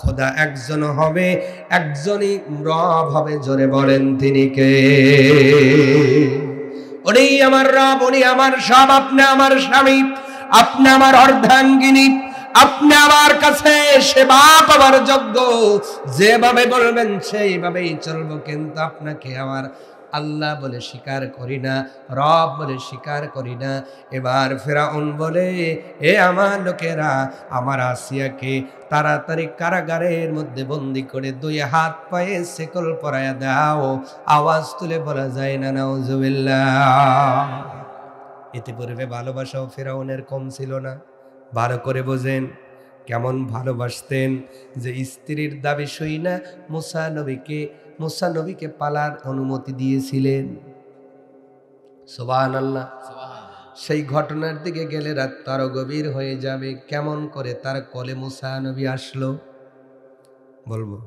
S1: খোদা একজন হবে, একজনই রব হবে। জোরে বলেন তিনি কে? উনি আমার রব, উনি আমার সব। আপনি আমার স্বামী, আপনি আমার অর্ধাঙ্গিনী, আপনি আমার কাছে সেবা পাওয়ার যোগ্য। যেভাবে বলবেন সেইভাবেই চলবো, কিন্তু আপনাকে আমার আল্লাহ বলে স্বীকার করি না, রব বলে স্বীকার করি না। এবার ফেরাউন বলে, এ আমার লোকেরা, আমার আসিয়াকে তাড়াতাড়ি কারাগারের মধ্যে বন্দি করে 2 হাত পায়ে শেকল পরায়া দাও। আওয়াজ তুলে বলা যায় না নাউজুবিল্লাহ। এতে পূর্বে ভালোবাসাও ফেরাউনের কম ছিল না। ভালো করে বোঝেন কেমন ভালোবাসতেন, যে স্ত্রীর দাবি শুই না মুসা নবীকে পালার অনুমতি দিয়েছিলেন। সুবহানাল্লাহ। সেই ঘটনার দিকে গেলে রাত আরো গভীর হয়ে যাবে। কেমন করে তার কোলে মুসা নবী আসলো বলবো,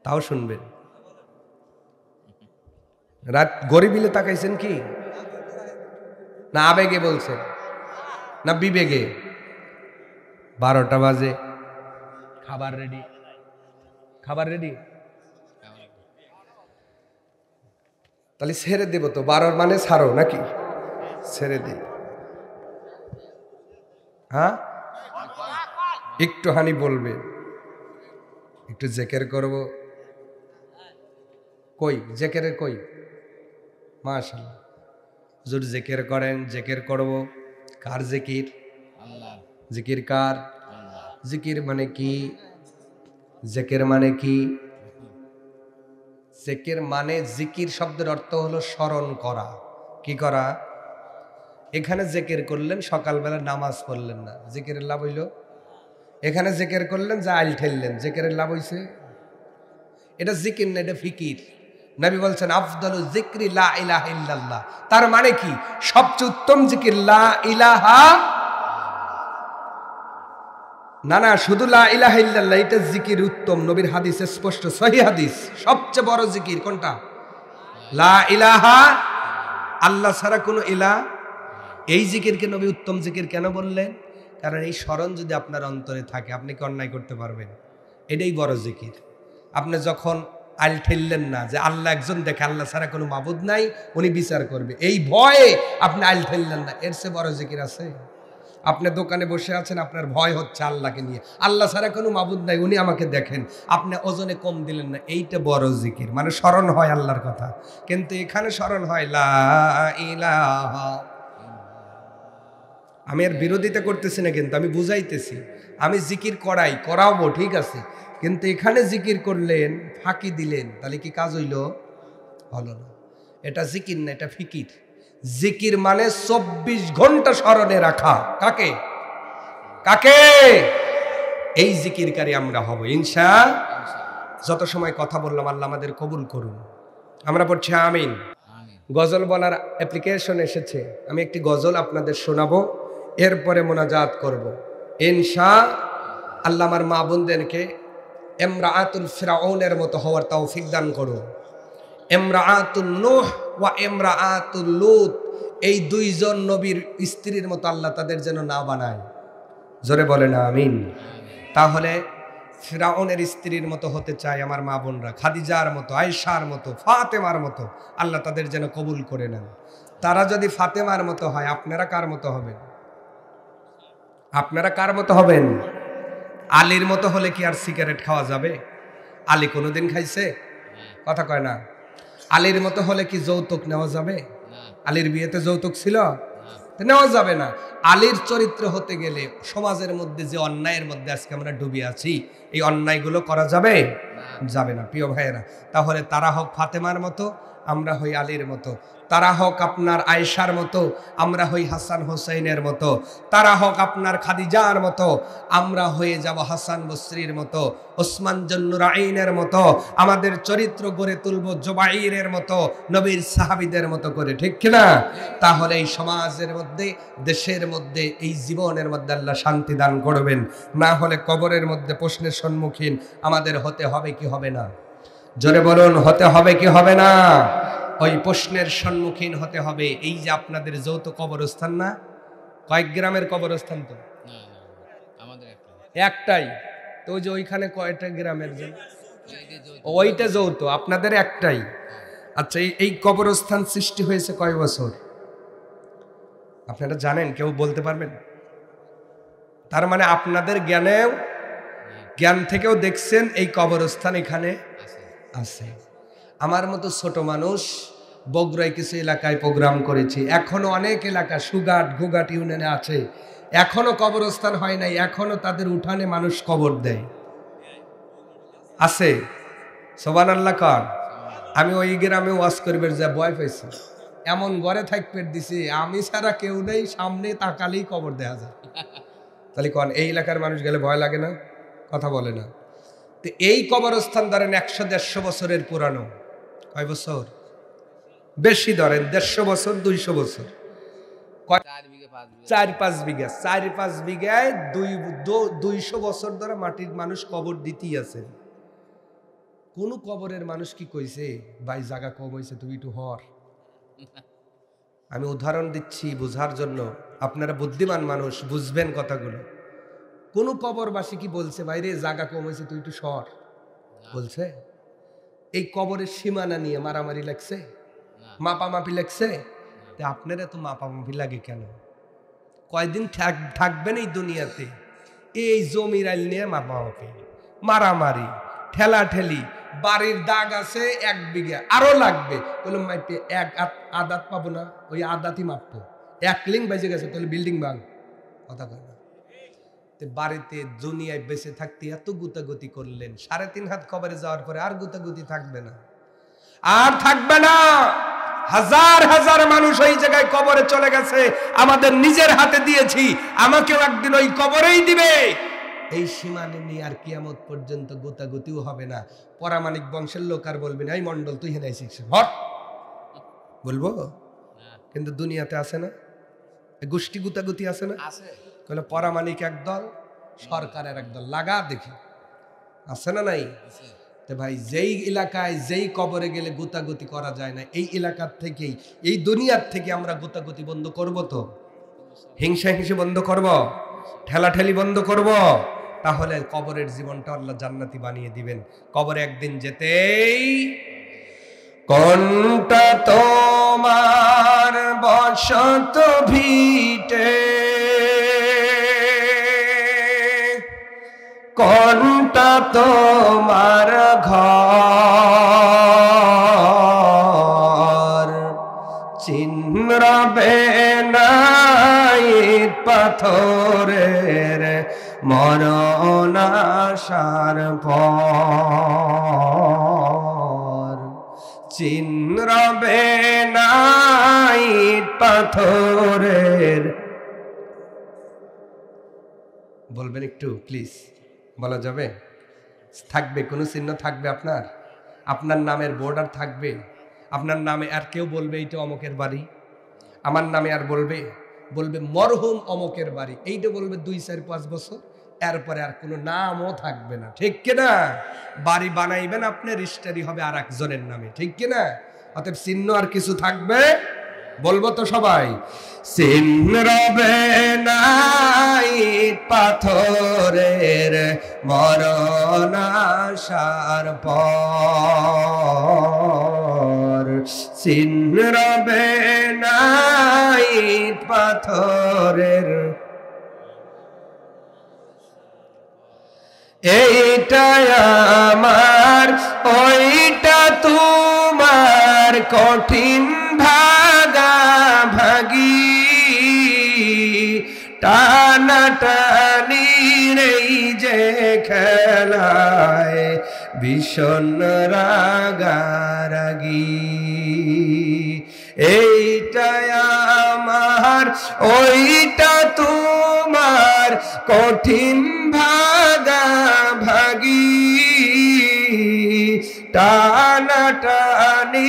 S1: তাও শুনবেন। রাত গরিবিলে তাকাইছেন কি না আবেগে বলছেন না বিবেগে? 12টা বাজে, খাবার রেডি, খাবার রেডি, তাহলে ছেড়ে দেব তো। 12 মানে ছাড়ো নাকি? ছেড়ে দিই। হ্যাঁ, একটু হানি বলবে, একটু জেকের করব। কই জেকেরের কই? মাশাআল্লাহ, হুজুর জেকের করেন, জেকের করব। কার জিকির? আল্লাহ। জিকির কার? আল্লাহ। জিকির মানে কি? জেকের মানে কি? জেকের মানে, জিকির শব্দের অর্থ হলো স্মরণ করা। কি করা? এখানে জেকের করলেন, সকালবেলা নামাজ পড়লেন না, জিকিরের লাভ হইল? এখানে জেকের করলেন, যা আইল ঠেললেন, জেকেরের লাভ হইছে? এটা জিকির না, এটা ফিকির। নবী বলছেন, আফদালু যিকরি লা ইলাহা ইল্লাল্লাহ। তার মানে কি? সবচেয়ে উত্তম জিকির লা ইলাহা, না শুধু লা ইলাহা ইল্লাল্লাহ, এটা জিকির উত্তম। নবীর হাদিসে স্পষ্ট, সহিহ হাদিস। সবচেয়ে বড় জিকির কোনটা? লা ইলাহা, আল্লাহ ছাড়া কোনো ইলাহ। এই জিকিরকে নবী উত্তম জিকির কেন বললেন? কারণ এই স্মরণ যদি আপনার অন্তরে থাকে, আপনি কি অন্যায় করতে পারবেন? এটাই বড় জিকির। আপনি যখন আইল ঠেললেন না যে আল্লাহ একজন দেখে, আল্লাহ ছাড়া কোনো মাবুদ নাই, উনি বিচার করবে, এই ভয়ে আপনি আইল ঠেললেন না, এর চেয়ে বড় জিকির আছে? আপনি দোকানে বসে আছেন, আপনার ভয় হচ্ছে আল্লাহকে নিয়ে, আল্লাহ ছাড়া কোনো মাবুদ নাই, উনি আমাকে দেখেন, আপনি ওজনে কম দিলেন না, এইটা বড় জিকির। মানে স্মরণ হয় আল্লাহর কথা। কিন্তু এখানে স্মরণ হয় লা ইলাহা। আমি আর বিরোধিতা করতেছি না, কিন্তু আমি বুঝাইতেছি। আমি জিকির করাবো, ঠিক আছে, কিন্তু এখানে জিকির করলেন, ফাঁকি দিলেন, তাহলে কি কাজ হইল? হলো না। এটা জিকির না, এটা ফিকির। জিকির মানে 24 ঘন্টা স্মরণে রাখা। কাকে? কাকে? এই জিকিরকারী আমরা হব ইনশাআল্লাহ। যত সময় কথা বললাম, আল্লাহ আমাদের কবুল করুন। আমরা পড়ছি আমিন। গজল বলার অ্যাপ্লিকেশন এসেছে, আমি একটি গজল আপনাদের শোনাবো, এরপরে মোনাজাত করব ইনশাআল্লাহ। আমার মা বোনদেরকে ইমরাআতুল ফিরাউনের মতো হওয়ার তৌফিক দান করুন। ইমরাআতুন নূহ ওয়া ইমরাআতুল লূত, এই 2 জন নবীর স্ত্রীর মতো আল্লাহ তাদের যেন না বানায়। জোরে বলেন আমিন। তাহলে ফিরাউনের স্ত্রীর মতো হতে চায় আমার মা বোনরা, খাদিজার মতো, আয়েশার মতো, ফাতেমার মতো। আল্লাহ তাদের যেন কবুল করে নেন। তারা যদি ফাতেমার মতো হয়, আপনারা কার মতো হবেন? আপনারা কার মতো হবেন? আলীর মতো হলে কি আর সিগারেট খাওয়া যাবে? আলী কোনোদিন খাইছে? কথা কয় না। আলীর মতো হলে কি যৌতুক নেওয়া যাবে? আলীর বিয়েতে যৌতুক ছিল? নেওয়া যাবে না। আলীর চরিত্র হতে গেলে সমাজের মধ্যে যে অন্যায়ের মধ্যে আজকে আমরা ডুবে আছি, এই অন্যায়গুলো করা যাবে? যাবে না। প্রিয় ভাইয়েরা, তাহলে তারা হোক ফাতেমার মতো, আমরা হই আলীর মতো। তারা হোক আপনার আয়েশার মতো, আমরা হই হাসান হোসেনের মতো। তারা হোক আপনার খাদিজার মতো, আমরা হয়ে যাব হাসান বসরির মতো, ওসমান জন্নুরাইনের মতো। আমাদের চরিত্র গড়ে তুলব জুবাইরের মতো, নবীর সাহাবীদের মতো করে, ঠিক কিনা? তাহলে এই সমাজের মধ্যে, দেশের মধ্যে, এই জীবনের মধ্যে আল্লাহ শান্তি দান করবেন। না হলে কবরের মধ্যে প্রশ্নের সম্মুখীন আমাদের হতে হবে কি হবে না? জোরে বলুন, হতে হবে কি হবে না? ওই প্রশ্নের সম্মুখীন হতে হবে। এই যে আপনাদের যৌথ কবরস্থান না, কয়েক গ্রামের কবরস্থান? তো একটাই। তো ওই যে ওইখানে কয়টা গ্রামের? ওইটা যৌথ, আপনাদের একটাই। আচ্ছা, এই কবরস্থান সৃষ্টি হয়েছে কয় বছর আপনারা জানেন? কেউ বলতে পারবেন? তার মানে আপনাদের জ্ঞান থেকেও দেখছেন এই কবরস্থান এখানে আছে। আমার মতো ছোট মানুষ বগুড়ায় কিছু এলাকায় প্রোগ্রাম করেছি, এখনো অনেক এলাকা সুগাট ঘুগাট ইউনিয়নে আছে, এখনো কবরস্থান হয় নাই, এখনো তাদের উঠানে মানুষ কবর দেয়, আছে। সুবহানাল্লাহ কর। আমি ওই গ্রামে ওয়াজ করবার যা ভয় পাইছি, এমন ঘরে থাকবে দিছি, আমি ছাড়া কেউ নেই, সামনে তাকালেই কবর দেয়া যায়। তাহলে কোন এই এলাকার মানুষ গেলে ভয় লাগে না? কথা বলে না। তো এই কবরস্থান ধরেন 100-150 বছরের পুরানো। কয় বছর? বেশি ধরেন 150 বছর, 200 বছর, 4-5 বিঘা। 4-5 বিঘায় 200 বছর ধরে মাটির মানুষ কবর দিতেই আছে। কোন কবরের মানুষ কি কইছে ভাই জায়গা কম হয়েছে, তুমি একটু হর? আমি উদাহরণ দিচ্ছি বোঝার জন্য, আপনারা বুদ্ধিমান মানুষ, বুঝবেন কথাগুলো। কোন কবরবাসী কি বলছে ভাই রে জায়গা কম হয়েছে, তুই একটু সর? বলছে? এই কবরের সীমানা নিয়ে মারামারি লাগছে, মাপামাপি লাগছে। আপনারা তো মাপামাপি লাগে কেন? কয়দিন থাকবেন এই দুনিয়াতে? এই জমির আইল নিয়ে মাপামাপি, মারামারি, ঠেলা ঠেলি। বাড়ির দাগ আছে 1 বিঘা, আরো লাগবে, বললাম মাইপে 1 আদাত পাবো না, ওই আদাতই মাপবো। 1 লিং বেজে গেছে, তাহলে বিল্ডিং ভাঙ। কথা কয় না। বাড়িতে দুনিয়ায় বেঁচে থাকতে এত গুতাগুতি করলেন, 3.5 হাত কবরে যাওয়ার পরে আর গুতাগুতি থাকবে না, আর থাকবে না। হাজার হাজার মানুষ ওই জায়গায় কবরে চলে গেছে, আমাদের নিজের হাতে দিয়েছি, আমাকেও একদিন ওই কবরেই দিবে। এই সীমানে নিয়ে আর কিয়ামত পর্যন্ত গুতাগুতিও হবে না। পরামানিক বংশের লোক আর বলবেন এই মন্ডল তুই হেনে আইছিস, হট বলবো? কিন্তু দুনিয়াতে আছে না গোষ্ঠী গুতাগুতি, আছে না? কইলে পরামানিক একদল, সরকারের একদল, লাগা দেখি আছে না নাই? ভাই যেই এলাকায় যেই কবরে গেলে গুতাগুতি করা যায় না, এই এলাকার থেকেই, এই দুনিয়ার থেকে আমরা গুতাগুতি বন্ধ করব, তো হিংসা হিংসি বন্ধ করব, ঠেলাঠেলি বন্ধ করব। তাহলে কবরের জীবনটা আল্লাহ জান্নাতি বানিয়ে দিবেন। কবরে একদিন যেতেই, কোনটা তোমার বসত ভিটে, কোনটা তোমার ঘর, চিনবে না ইট পাথরের মরণ আসার পর, চিনবে না ইট পাথরের। বলবেন একটু প্লিজ? বলা যাবে? থাকবে কোনো চিহ্ন থাকবে আপনার? আপনার নামের বর্ডার থাকবে? আপনার নামে আর কেউ বলবে এইটা অমকের বাড়ি? আমার নামে আর বলবে মরহুম অমকের বাড়ি, এইটা বলবে 2-4-5 বছর, এরপরে আর কোনো নামও থাকবে না, ঠিক কিনা? বাড়ি বানাইবেন আপনি, রেজিস্ট্রি হবে আর একজনের নামে, ঠিক কিনা? অতএব চিহ্ন আর কিছু থাকবে বলবো তো সবাই, চিহ্ন রবে না ইট পাথরের মরণ আসার পর, চিহ্ন রবে না ইট পাথরের। এইটা আমার ওইটা তোমার কঠিন ভাগা ভাগি, টানাটানি এই যে খেলায় ভীষণ রাগারাগি। এইটা আমার ওইটা তোমার কঠিন ভাগা ভাগি, টানাটানি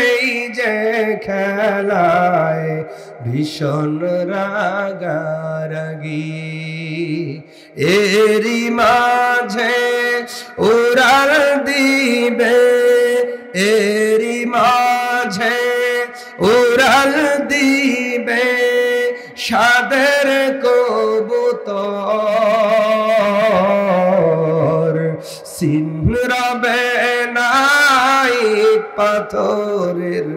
S1: এই যে খেলায় ভীষণ রাগারাগি। এরি মাঝে উড়াল দিবে, এরি মাঝে উড়াল দিবে সাদের কবুতর, চিহ্ন রবে না ইট পাথরের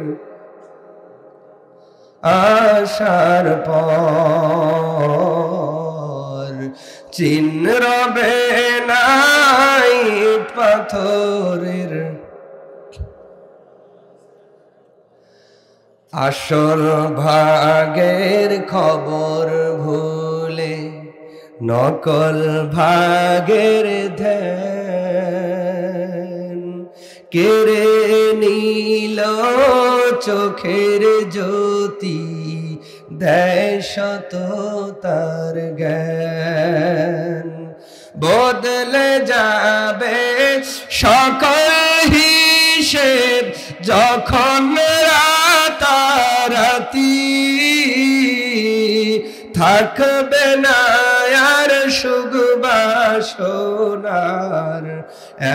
S1: আসার পর, চিহ্ন রবে না ইট পাথরের। আসল ভাগের খবর ভুলে নকল ভাগের ধ্যান, কেড়ে নীল চোখের জ্যোতি দেয় শত তার জ্ঞান। বদলে যাবে সকল হিসেব যখন রাতারাতি, থাকবে না আর সুখ বাসনার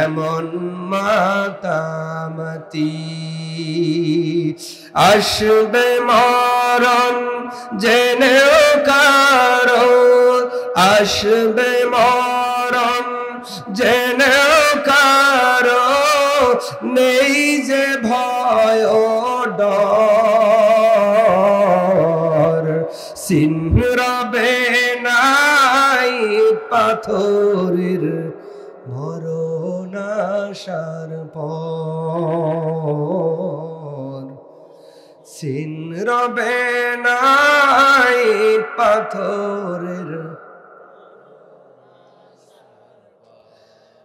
S1: এমন মাতামাতি। আসবে মরণ জেনেও কারো, আসবে মরণ জেনেও কারো, নেই যে ভয় ডর, চিহ্ন রবে না ইট পাথরের মরণ আসার পর, চিহ্ন রবে না ইট পাথরের।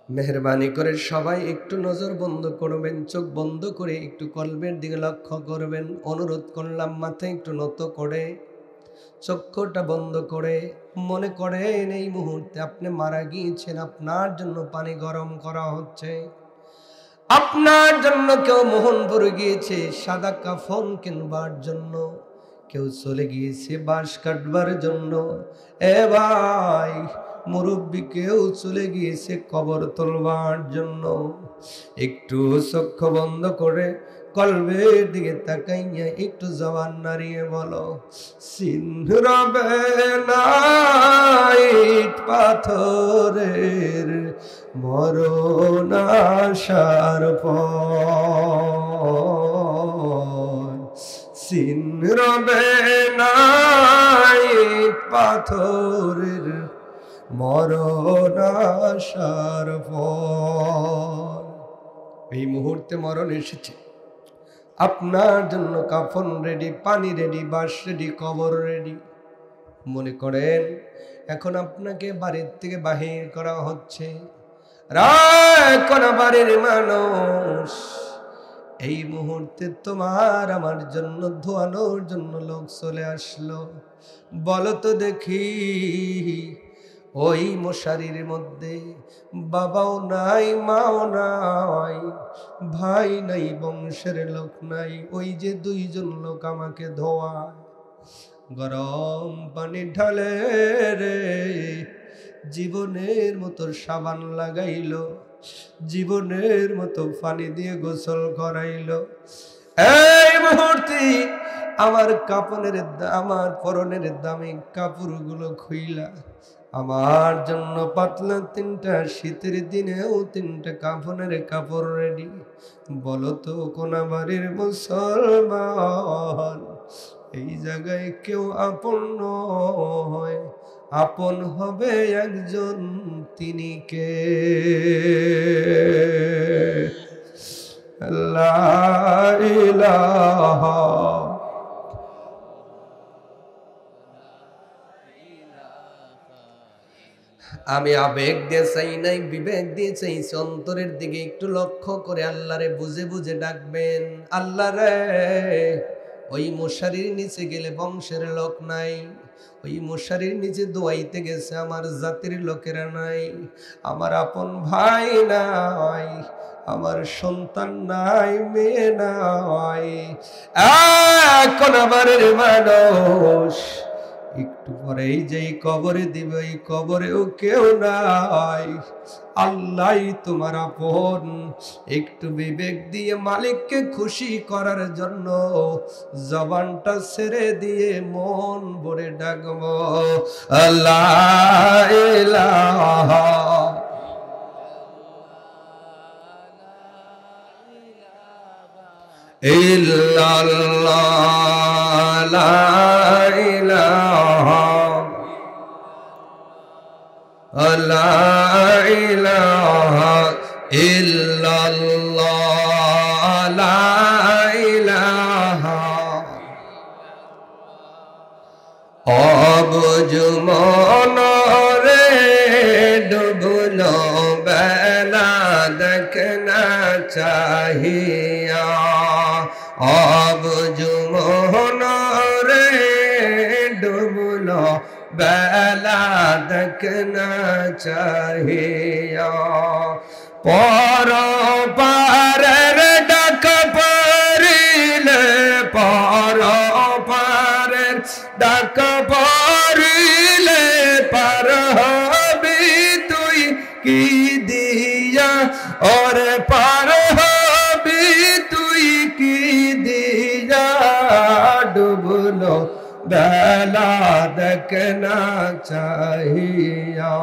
S1: মেহরবানি করে সবাই একটু নজর বন্ধ করবেন, চোখ বন্ধ করে একটু কলবের দিকে লক্ষ্য করবেন। অনুরোধ করলাম মাথা একটু নত করে, চক্ষুটা বন্ধ করে মনে করেন এই মুহূর্তে আপনি মারা গিয়েছেন, আপনার জন্য পানি গরম করা হচ্ছে, আপনার জন্য কেউ মোহনপুর গিয়েছে সাদা কাফন কিনবার জন্য, কেউ চলে গিয়েছে বাঁশ কাটবার জন্য, এ ভাই মুরব্বী কেউ চলে গিয়েছে কবর তোলবার জন্য। একটু চক্ষু বন্ধ করে কলবের দিকে তাকাইয়া একটু জবান নাড়িয়ে বলো, চিহ্ন রবে না ইট পাথরের মরণ আসার পর, চিহ্ন রবে না ইট পাথরের মরণ আসার পর। এই মুহূর্তে মরণ এসেছে, আপনার জন্য কাফন রেডি, পানি রেডি, বাঁশ রেডি, কবর রেডি। মনে করেন এখন আপনাকে বাড়ির থেকে বাহির করা হচ্ছে, কোন বাড়ির মানুষ এই মুহূর্তে তোমার আমার জন্য ধোয়ানোর জন্য লোক চলে আসলো। বলো তো দেখি, ওই মশারির মধ্যে বাবাও নাই, মাও নাই, ভাই নাই, বংশের লোক নাই, ওই যে দুইজন লোক আমাকে ধোয়ায়, গরম পানি ঢালে রে, জীবনের মতো সাবান লাগাইলো, জীবনের মতো পানি দিয়ে গোসল করাইলো। এই মুহূর্তে আমার কাপড়ের আমার পরনের দামি কাপড়গুলো খুইলা আমার জন্য পাতলা 3টা শীতের দিনেও 3টা কাফনের কাপড় রেডি। বলো তো কোন বাড়ির মুসলমান এই জায়গায় কেউ আপন নয়, আপন হবে একজন, তিনি কে? লা ইলাহা। আমি আবেগ দিয়ে চাই নাই, বিবেক দিয়ে চাইছি, অন্তরের দিকে একটু লক্ষ্য করে আল্লাহরে বুঝে বুঝে ডাকবেন। আল্লাহ রে, ওই মশারির নিচে গেলে বংশের লোক নাই, ওই মশারির নিচে দোয়াইতে গেছে আমার জাতির লোকেরা নাই, আমার আপন ভাই নাই, আমার সন্তান নাই, মেয়ে নাই, এখন আমারের মানুষ একটু পরেই যেই কবরে দিবে এই কবরেও কেউ নাই, আল্লাহ তোমার আপন। একটু বিবেক দিয়ে মালিককে খুশি করার জন্য জবানটা ছেড়ে দিয়ে মন ভরে ডাকবো আল্লাহ ইলাহা ইল্লাল্লাহ লা ইলাহা লা ইলাহা ইল্লাল্লাহ লা ইলাহা। অবুঝ মনরে ডুবলো বেলা দেখনা চাহিয়া, অবুঝ মনরে ডুবলো বেলা দেখনা চাহিয়া, পর পারের ডাক পড়িলে, পর পারের ডাক পড়িলে পার হবি তুই কি দিয়া, ওরে পার হবি তুই কি দিয়া, ডুবলো বেলা দেখনা চাহিয়া,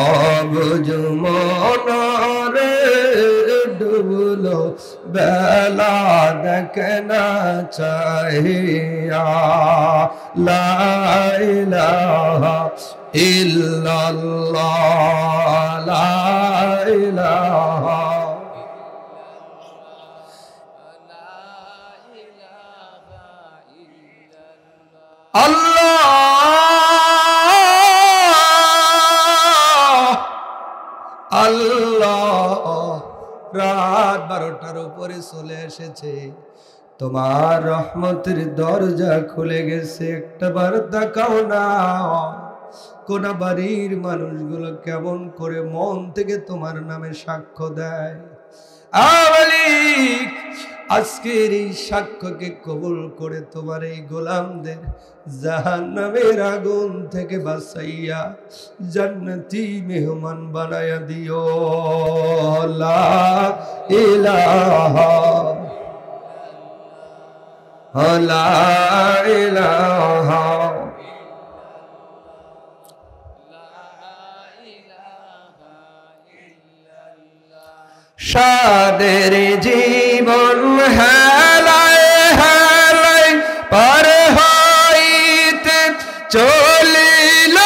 S1: অবুঝ মনরে ডুবলো বেলা দেখনা চাহিয়া, লা ইলাহা ইল্লাল্লাহ লা ইলাহা আল্লাহ। আল্লাহ রাত 12টার উপরে চলে এসেছে, তোমার রহমতের দরজা খুলে গেছে, একটা বার তাকাও না। কোন বাড়ির মানুষগুলো কেমন করে মন থেকে তোমার নামে সাক্ষ্য দেয়। মালিক, আজকের এই সাক্ষ্যকে কবুল করে তোমার এই গোলামদের জাহান্নামের আগুন থেকে বাঁচাইয়া জান্নাতি মেহমান বানায়া দিও। লা ইলাহা লা ইলাহা সাদের জীবন হেলায় হেলায় পার হইতে চলিল,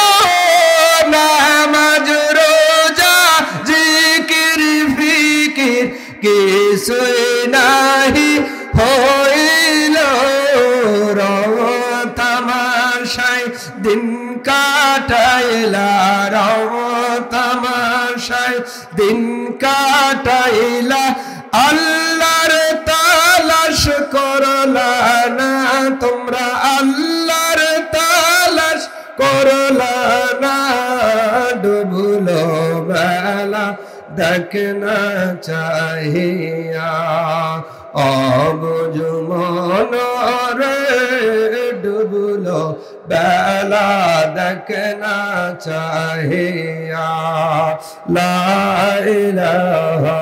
S1: নামাজ রোজা জিকির ফিকির কিছুই নাহি হইল, রঙ তামাশায় দিন কাটাইলা, রঙ তামাশায় দিন কাটাইলা, আল্লাহর তালাশ করলা না তোমরা, আল্লাহর তালাশ করলা না, ডুবলো বেলা দেখনা চাহিয়া, অবুঝ মনরে ডুবলো বেলা দেখনা চাহিয়া, লা ইলাহা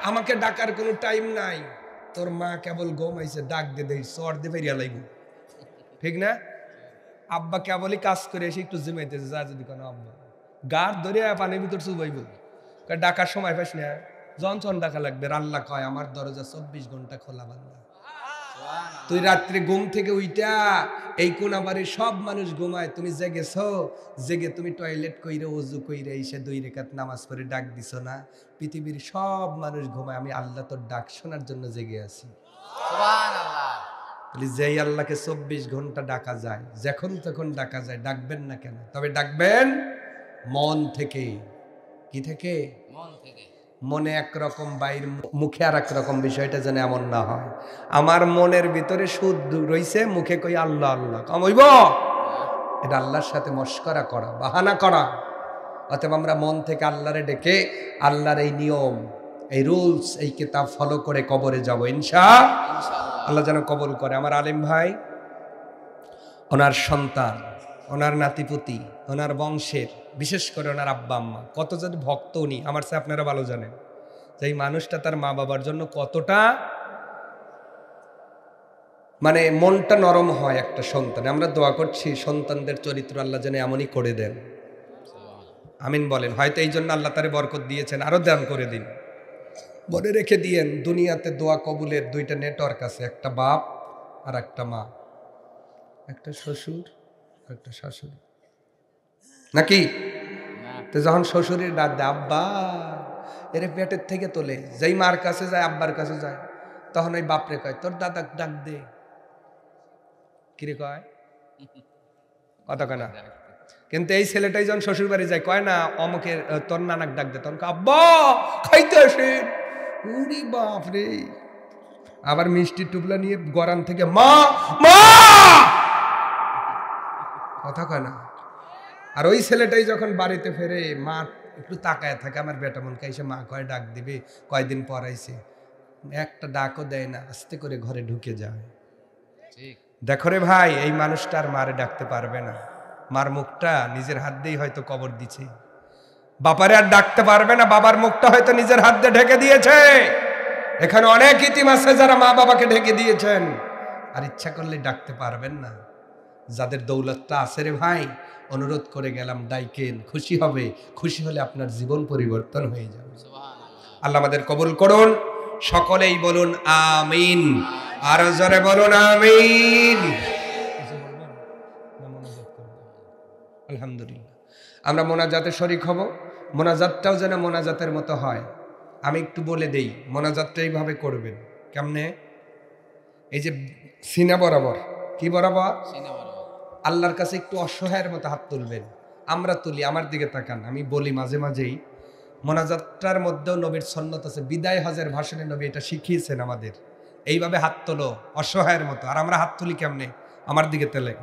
S1: আমাকে ডাকার কোনো টাইম নাই। তোর মা কেবল ঘুমাইছে, ডাক দে দেই সর দে ফেরিয়া লাইব, ঠিক না? আব্বা কেবলই কাজ করে এসে একটু জিমাইতেছে, যা যদি কোনো আব্বা গার ধরে পানির ভিতর চুবাইব, ডাকার সময় পাইস না, যখন ডাকা লাগবে। আল্লাহ কয় আমার দরজা 24 ঘন্টা খোলা বান্দা। তুই রাত্রে ঘুম থেকে উইটা এই কোনাবাড়ির সব মানুষ ঘুমায়, তুমি জেগেছ, জেগে তুমি টয়লেট কইরে ওযু কইরে এসে 2 রাকাত নামাজ পড়ে ডাক দিছ না। পৃথিবীর সব মানুষ ঘুমায়, আমি আল্লাহ তোর ডাক শোনার জন্য জেগে আছি। সুবহানাল্লাহ। বলি যেই আল্লাহকে 24 ঘন্টা ডাকা যায়, যখন তখন ডাকা যায়, ডাকবেন না কেন? তবে ডাকবেন মন থেকে। কি থেকে? মন থেকে। মনে একরকম, বাইর মুখে আর একরকম, বিষয়টা যেন এমন না হয় আমার মনের ভিতরে সুদ রইছে, মুখে কই আল্লাহ আল্লাহ, কমইব? এটা আল্লাহর সাথে মস্করা করা, বাহানা করা। অতএব আমরা মন থেকে আল্লাহরে ডেকে আল্লাহর এই নিয়ম, এই রুলস, এই কিতাব ফলো করে কবরে যাব ইনশাআল্লাহ। আল্লাহ যেন কবুল করে। আমার আলিম ভাই, ওনার সন্তান, ওনার নাতিপুতি, ওনার বংশের, বিশেষ করে ওনার আব্বা আম্মা কত যদি ভক্ত উনি, আমার চেয়ে আপনারা ভালো জানেন যে এই মানুষটা তার মা বাবার জন্য কতটা মানে মনটা নরম হয় একটা সন্তান। আমরা দোয়া করছি সন্তানদের চরিত্র আল্লাহ যেন এমনই করে দেন, আমিন বলেন। হয়তো এই জন্য আল্লাহ তারে বরকত দিয়েছেন, আরো দান করে দিন। মনে রেখে দিয়েন, দুনিয়াতে দোয়া কবুলের 2টা নেটওয়ার্ক আছে, একটা বাপ আর একটা মা, একটা শ্বশুর আর একটা শাশুড়ি, নাকি? তো যখন শ্বশুরের ডাক দেয় আব্বা, এর পেটের থেকে তোলে, যেই মার কাছে যায়, আব্বার কাছে যায়, তখন ওই বাপরে কয় তোর দাদা ডাক দে। কিরে কয়? কথা কয় না। কিন্তু এই ছেলেটাই যখন শ্বশুর বাড়ি যায়, কয় না অমুকের তোর নানাক ডাক দে, তখন আব্বা খাইতে আসেন। উরি বাপ রে, আবার মিষ্টি টুপলা নিয়ে গরান থেকে মা মা, কথা কয় না। আর ওই ছেলেটাই যখন বাড়িতে ফেরে, মা একটু তাকায় থাকে, আমার বেটা মনকে এসে মা কয় ডাক দিবে, কয়দিন পর আইছে, একটা ডাকও দেয় না, আস্তে করে ঘরে ঢুকে যায়। দেখো রে ভাই, এই মানুষটা আর মারে ডাকতে পারবে না, মার মুখটা নিজের হাত দিয়েই হয়তো কবর দিছে, বাপারে আর ডাকতে পারবে না, বাবার মুখটা হয়তো নিজের হাত দিয়ে ঢেকে দিয়েছে। এখানে অনেক ইতিম আছে যারা মা বাবাকে ঢেকে দিয়েছেন, আর ইচ্ছা করলে ডাকতে পারবেন না। যাদের দৌলতটা আছে রে ভাই, অনুরোধ করে গেলাম ডাইকেন, খুশি হবে, খুশি হলে আপনার জীবন পরিবর্তন হয়ে যাবে। আল্লাহ আমাদের কবুল করুন, সকলেই বলুন আমিন, আরো জোরে বলুন আমিন। আলহামদুলিল্লাহ, আমরা মোনাজাতে শরীক হব। মোনাজাতটাও যেন মোনাজাতের মতো হয়। আমি একটু বলে দেই, মোনাজাতটা এইভাবে করবেন। কেমনে? এই যে সিনা বরাবর, কি বরাবর? আল্লাহর কাছে একটু অসহায়ের মতো হাত তুলবেন। আমরা তুলি, আমার দিকে তাকান, আমি বলি মাঝে মাঝেই, মোনাজাতটার মধ্যেও নবীর সুন্নাত আছে। বিদায় হজের ভাষণে নবী এটা শিখিয়েছেন আমাদের, এইভাবে হাত তোলো অসহায়ের মতো। আর আমরা হাত তুলি কেমনে? আমার দিকে তেলে।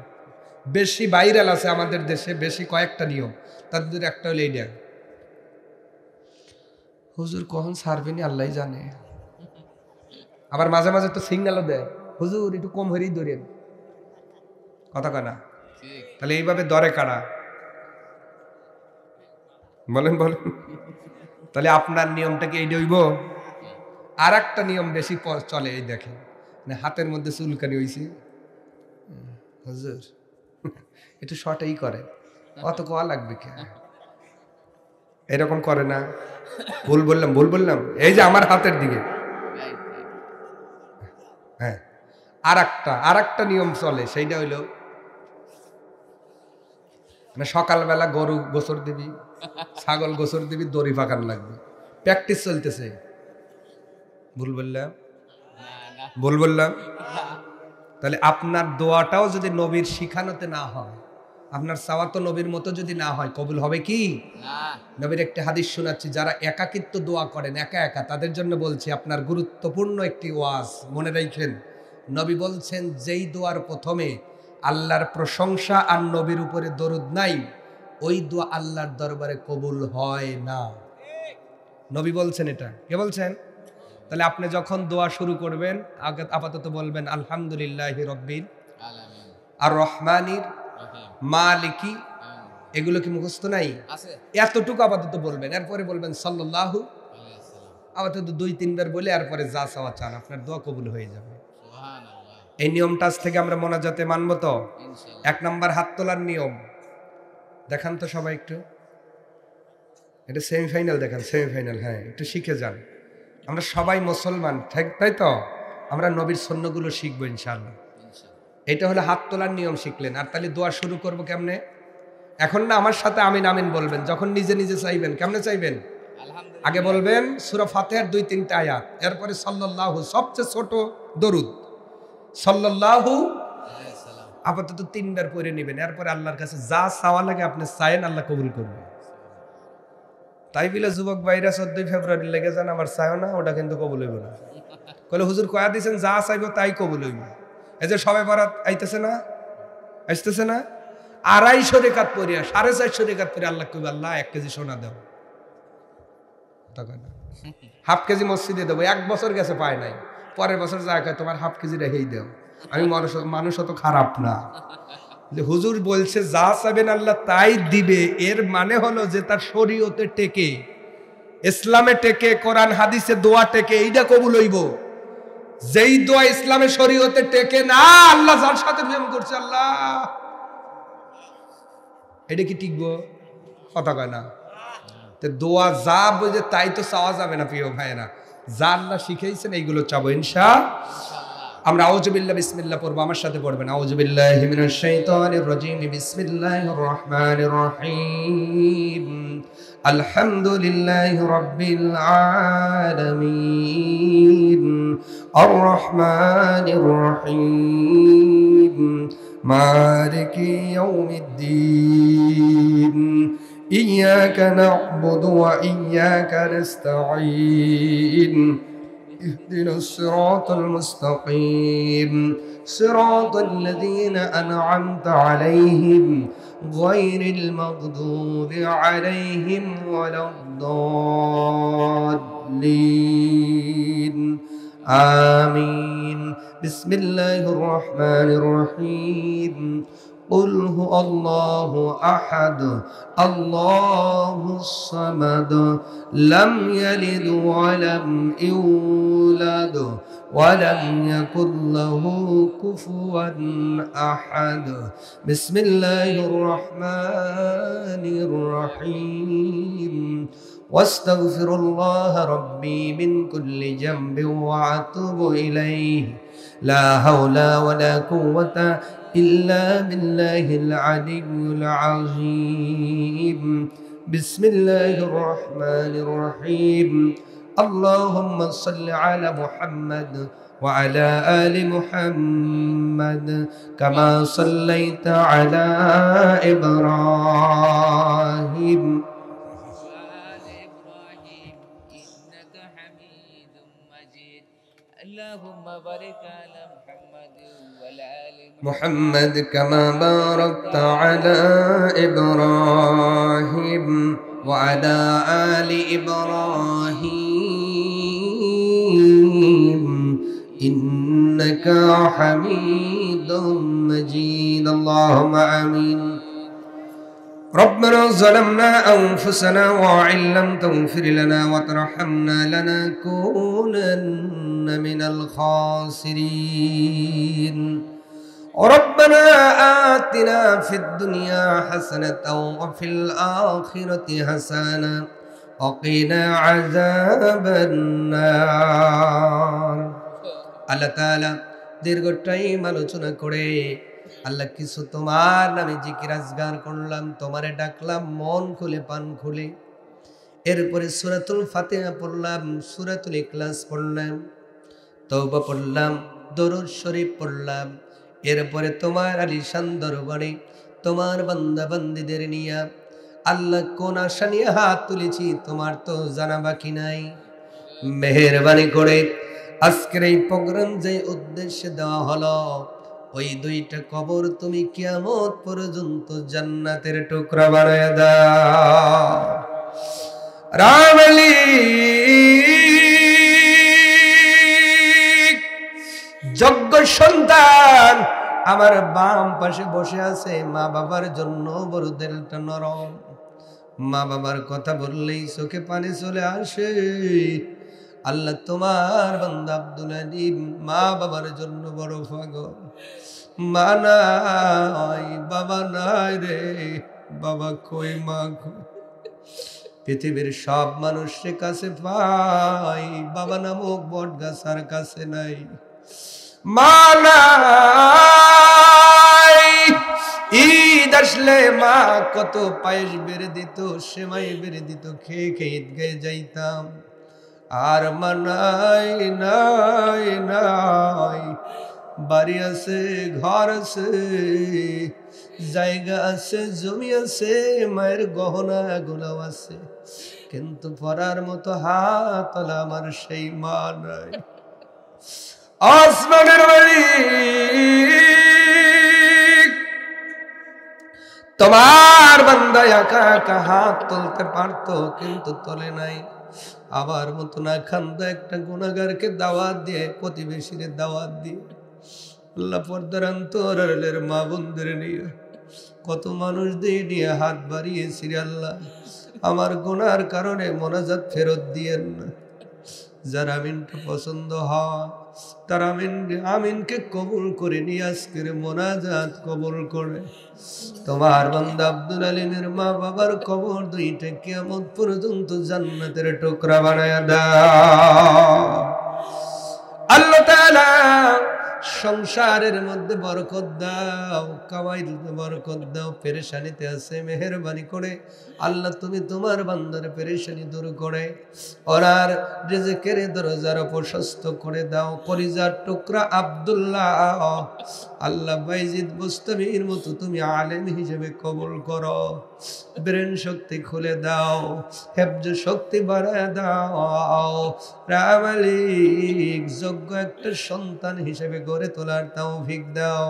S1: বেশি ভাইরাল আছে আমাদের দেশে, বেশি কয়েকটা নিয়ম, তাদের একটা হলো এইটা, হুজুর কখন ছাড়বেনি আল্লাহ জানে। আবার মাঝে মাঝে তো সিগন্যালও দেয়, হুজুর একটু কম হরেই ধরেন, কথা কয় না। তাহলে এইভাবে দরে কারা? বলেন বলেন। তাহলে আপনার নিয়মটা কি এই হইব? আর একটা নিয়ম বেশি চলে, এই দেখেন, হাতের মধ্যে চুলকানি হইছে, হুজুর একটু শর্টেই করে, অত কোয়া লাগবে কে? এরকম করে না? ভুল বললাম, ভুল বললাম। এই যে আমার হাতের দিকে, হ্যাঁ। আর একটা নিয়ম চলে, সেইটা হইলো সকালবেলা গরু গোসর দিবি, ছাগল গোসর দিবি, দড়ি পাকান লাগবে, প্র্যাকটিস চলতেছে। ভুল বললাম, ভুল বললাম। তাহলে আপনার দোয়াটাও যদি নবীর শিখানোতে না হয়, আপনার চাওয়া তো নবীর মতো যদি না হয়, কবুল হবে কি? নবীর একটি হাদিস শোনাচ্ছি, যারা একাকিত্ব দোয়া করেন, একা একা, তাদের জন্য বলছি আপনার গুরুত্বপূর্ণ একটি ওয়াজ মনে রাখেন। নবী বলছেন, যেই দোয়ার প্রথমে আল্লাহর প্রশংসা আর নবীর উপরে দরুদ নাই, ওই দোয়া আল্লাহর দরবারে কবুল হয় না। নবী বলছেন এটা। কে বলছেন? তাহলে আপনি যখন দোয়া শুরু করবেন, আগে আপাতত বলবেন আলহামদুলিল্লাহি রাব্বিল আলামিন, আর রহমানির মালিকি। এগুলো কি মুখস্থ নাই? এতটুকু আপাতত বলবেন। এরপরে বলবেন সাল্লাল্লাহু, আপাতত 2-3 বার বলে আর পরে যা চাওয়া চান, আপনার দোয়া কবুল হয়ে যাবে। এই নিয়মটা আজ থেকে আমরা মোনাজাতে মানবো তো। 1 নাম্বার হাত তোলার নিয়ম দেখান তো সবাই একটু, এটা সেমিফাইনাল দেখান, সেমিফাইনাল, হ্যাঁ একটু শিখে যান। আমরা সবাই মুসলমান, তাই তো? আমরা নবীর সুন্নতগুলো শিখবো ইনশাআল্লাহ। এটা হলো হাত তোলার নিয়ম শিখলেন। আর তাহলে দোয়া শুরু করবো কেমনে? এখন না আমার সাথে আমিন আমিন বলবেন, যখন নিজে নিজে চাইবেন। কেমনে চাইবেন? আগে বলবেন সূরা ফাতিহার 2-3টা আয়াত, এরপরে সাল্লাল্লাহু, সবচেয়ে ছোট দরুদ সাল্লাল্লাহু আপাতত 3 বার পড়ে নেবেন। এরপরে আল্লাহর কাছে যা চাওয়া লাগে আপনি চাইেন, আল্লাহ কবুল করবে। তাই বলে যুবক ভাইরা 14 ফেব্রুয়ারি লেগে যান আমার চাইও না, ওটা কিন্তু কবুল হইব না। কলে হুজুর কয়া দিয়েছেন যা চাইব তাই কবুল হইব। এই যে সবে বরাত আইতেছে না, আসতেছে না, 250 রাকাত পড়িয়া 450 রাকাত পড়ে আল্লাহ কইবে আল্লাহ 1 কেজি সোনা দাও, হাফ কেজি মসজিদে দেবো। 1 বছর গেছে পায় নাই, পরের বছর যা কয় তোমার হাফ কেজি রেখেই দাও। আমি মানুষ অত খারাপ না, যে হুজুর বলছে যা চাইবেন আল্লাহ তাই দিবে, এর মানে হলো যে তার শরীয়তে টেকে, ইসলামে টেকে, কোরআন হাদিসে দোয়া টেকে, এইটা কবুল হইব। যেই দোয়া ইসলামে শরীয়তে টেকে না, আল্লাহ যার সাথে প্রেম করছে আল্লাহ এটা কি টিকবো? কথা কয় না। তো দোয়া যা বুঝে তাই তো চাওয়া যাবে না প্রিয় ভাইয়েরা, যা আল্লাহ শিখাইছেন এইগুলো চাবো ইনশাআল্লাহ। আমরা আউযু বিল্লাহ বিসমিল্লাহ পড়বো, আমার সাথে পড়বেন। আউযু বিল্লাহি মিনাশ শাইতানির রাজীম, বিসমিল্লাহির রহমানির রহিম, আলহামদুলিল্লাহি রাব্বিল আলামিন, আর রহমানির রহিম, মালিকি ইয়াউমিদ্দিন, إياك نعبد وإياك نستعين، اهدنا الصراط المستقيم، صراط الذين أنعمت عليهم غير المغضوب عليهم ولا الضالين، آمين. بسم الله الرحمن الرحيم. قل هو الله أحد الله الصمد لم يلد ولم يولد ولم يكن له كفوا أحد. بسم الله الرحمن الرحيم. واستغفر الله ربي من كل ذنب وأتوب إليه، لا حول ولا قوة إلا بالله العلي العظيم. بسم الله الرحمن الرحيم. اللهم صل على محمد وعلى آل محمد كما صليت على إبراهيم إنك حميد مجيد. اللهم بارك على محمد كما باركت على إبراهيم وعلى آل إبراهيم إنك حميد مجيد. اللهم آمين. ربنا ظلمنا أنفسنا وإن لم تغفر لنا وترحمنا لنكونن من الخاسرين. ربنا آتنا في الدنيا حسنة وفي الآخرة حسنة وقنا عذاب النار. আল্লাহ তাআলা দীর্ঘ টাইম আলোচনা করে আল্লাহ কিছু তোমার নামে জিকির আজগার করলাম, তোমারে ডাকলাম মন খুলে পান খুলে। এরপরে সূরাতুল ফাতিহা পড়লাম, সূরাতুল ইখলাস পড়লাম, তওবা পড়লাম, দরুদ শরীফ পড়লাম। এরপরে তোমার আলিশান দরবারে তোমার বান্দা বান্দীদের নিয়া আল্লাহ কোন আশা নিয়ে হাত তুলেছি তোমার তো জানা বাকি নাই। মেহেরবানি করে আজকের এই প্রোগ্রাম যে উদ্দেশ্যে দেওয়া হলো, ওই 2টা কবর তুমি কিয়ামত পর্যন্ত জান্নাতের টুকরা বানায় দাও। রামলি যোগ্য সন্তান আমার বাম পাশে বসে আছে, মা বাবার জন্য বড় দিলটা নরম। মা বাবার কথা বললেই চোখে পানি চলে আসে। আল্লাহ তোমার বান্দা আব্দুল আলিম মা বাবার জন্য বড় পাগল। মা নাই বাবা নাই রে, বাবা কই মা কই। পৃথিবীর সব মানুষের কাছে পাই, বাবা নামক বট গাছার কাছে নাই। মা নাই। ঈদ আসলে মা কত পায়েস বেড়ে দিত, সেমাই বেড়ে দিত, খেয়ে খেয়ে ঈদগাহে যাইতাম। আর মা নাই নাই নাই। বাড়ি আছে, ঘর আছে, জায়গা আছে, জমি আছে, মায়ের গহনা গুলাও আছে, কিন্তু পরার মতো হাত আমার সেই মা নাই। আসমানের বাড়ি তোমার বান্দা একা একা হাত তুলতে পারতো, কিন্তু তোলে নাই। আবার মতো না খান্দা একটা গুনাহগারকে দাওয়াত দিয়ে, প্রতিবেশীর দাওয়াত দিয়ে, আল্লাহ পর্দার অন্তরালের মা বোনদের নিয়ে কত মানুষ দিয়ে নিয়ে হাত বাড়িয়েছি আল্লাহ। আমার গুনার কারণে মোনাজাত ফেরত দিয়েন না। যার আমিনটা পছন্দ হয় তার আমিনকে কবুল করে নিয়ে আজকের মোনাজাত কবুল করে তোমার বান্দা আব্দুল আলিমের মা বাবার কবর দুইটা কিয়ামত পর্যন্ত জান্নাতের টুকরা বানায়া দাও আল্লাহ তাআলা। সংসারের মধ্যে বরকত দাও, কামাইতে বরকত দাও। পেরেশানিতে আছে, মেহেরবানি করে আল্লাহ তুমি তোমার বান্দার পেরেশানি দূর করে ওনার রিজিকের দরজার প্রশস্ত করে দাও। কলিজার টুকরা আব্দুল্লাহ আল্লাহ বাইজিদ বুস্তামির মতো তুমি আলেম হিসেবে কবুল করো। ব্রেন শক্তি খুলে দাও, হেফজ শক্তি বাড়ায় দাও। রামালিক যোগ্য একটা সন্তান হিসেবে গড়ে তোলার তৌফিক দাও।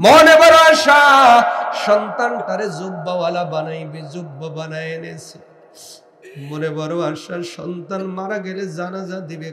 S1: মনে বড় আশা, সন্তানটারে জুব্বাওয়ালা বানাইবে, জুব্বা বানায় এনেছে। মনে বড় আশা, সন্তান মারা গেলে জানাজা দিবে।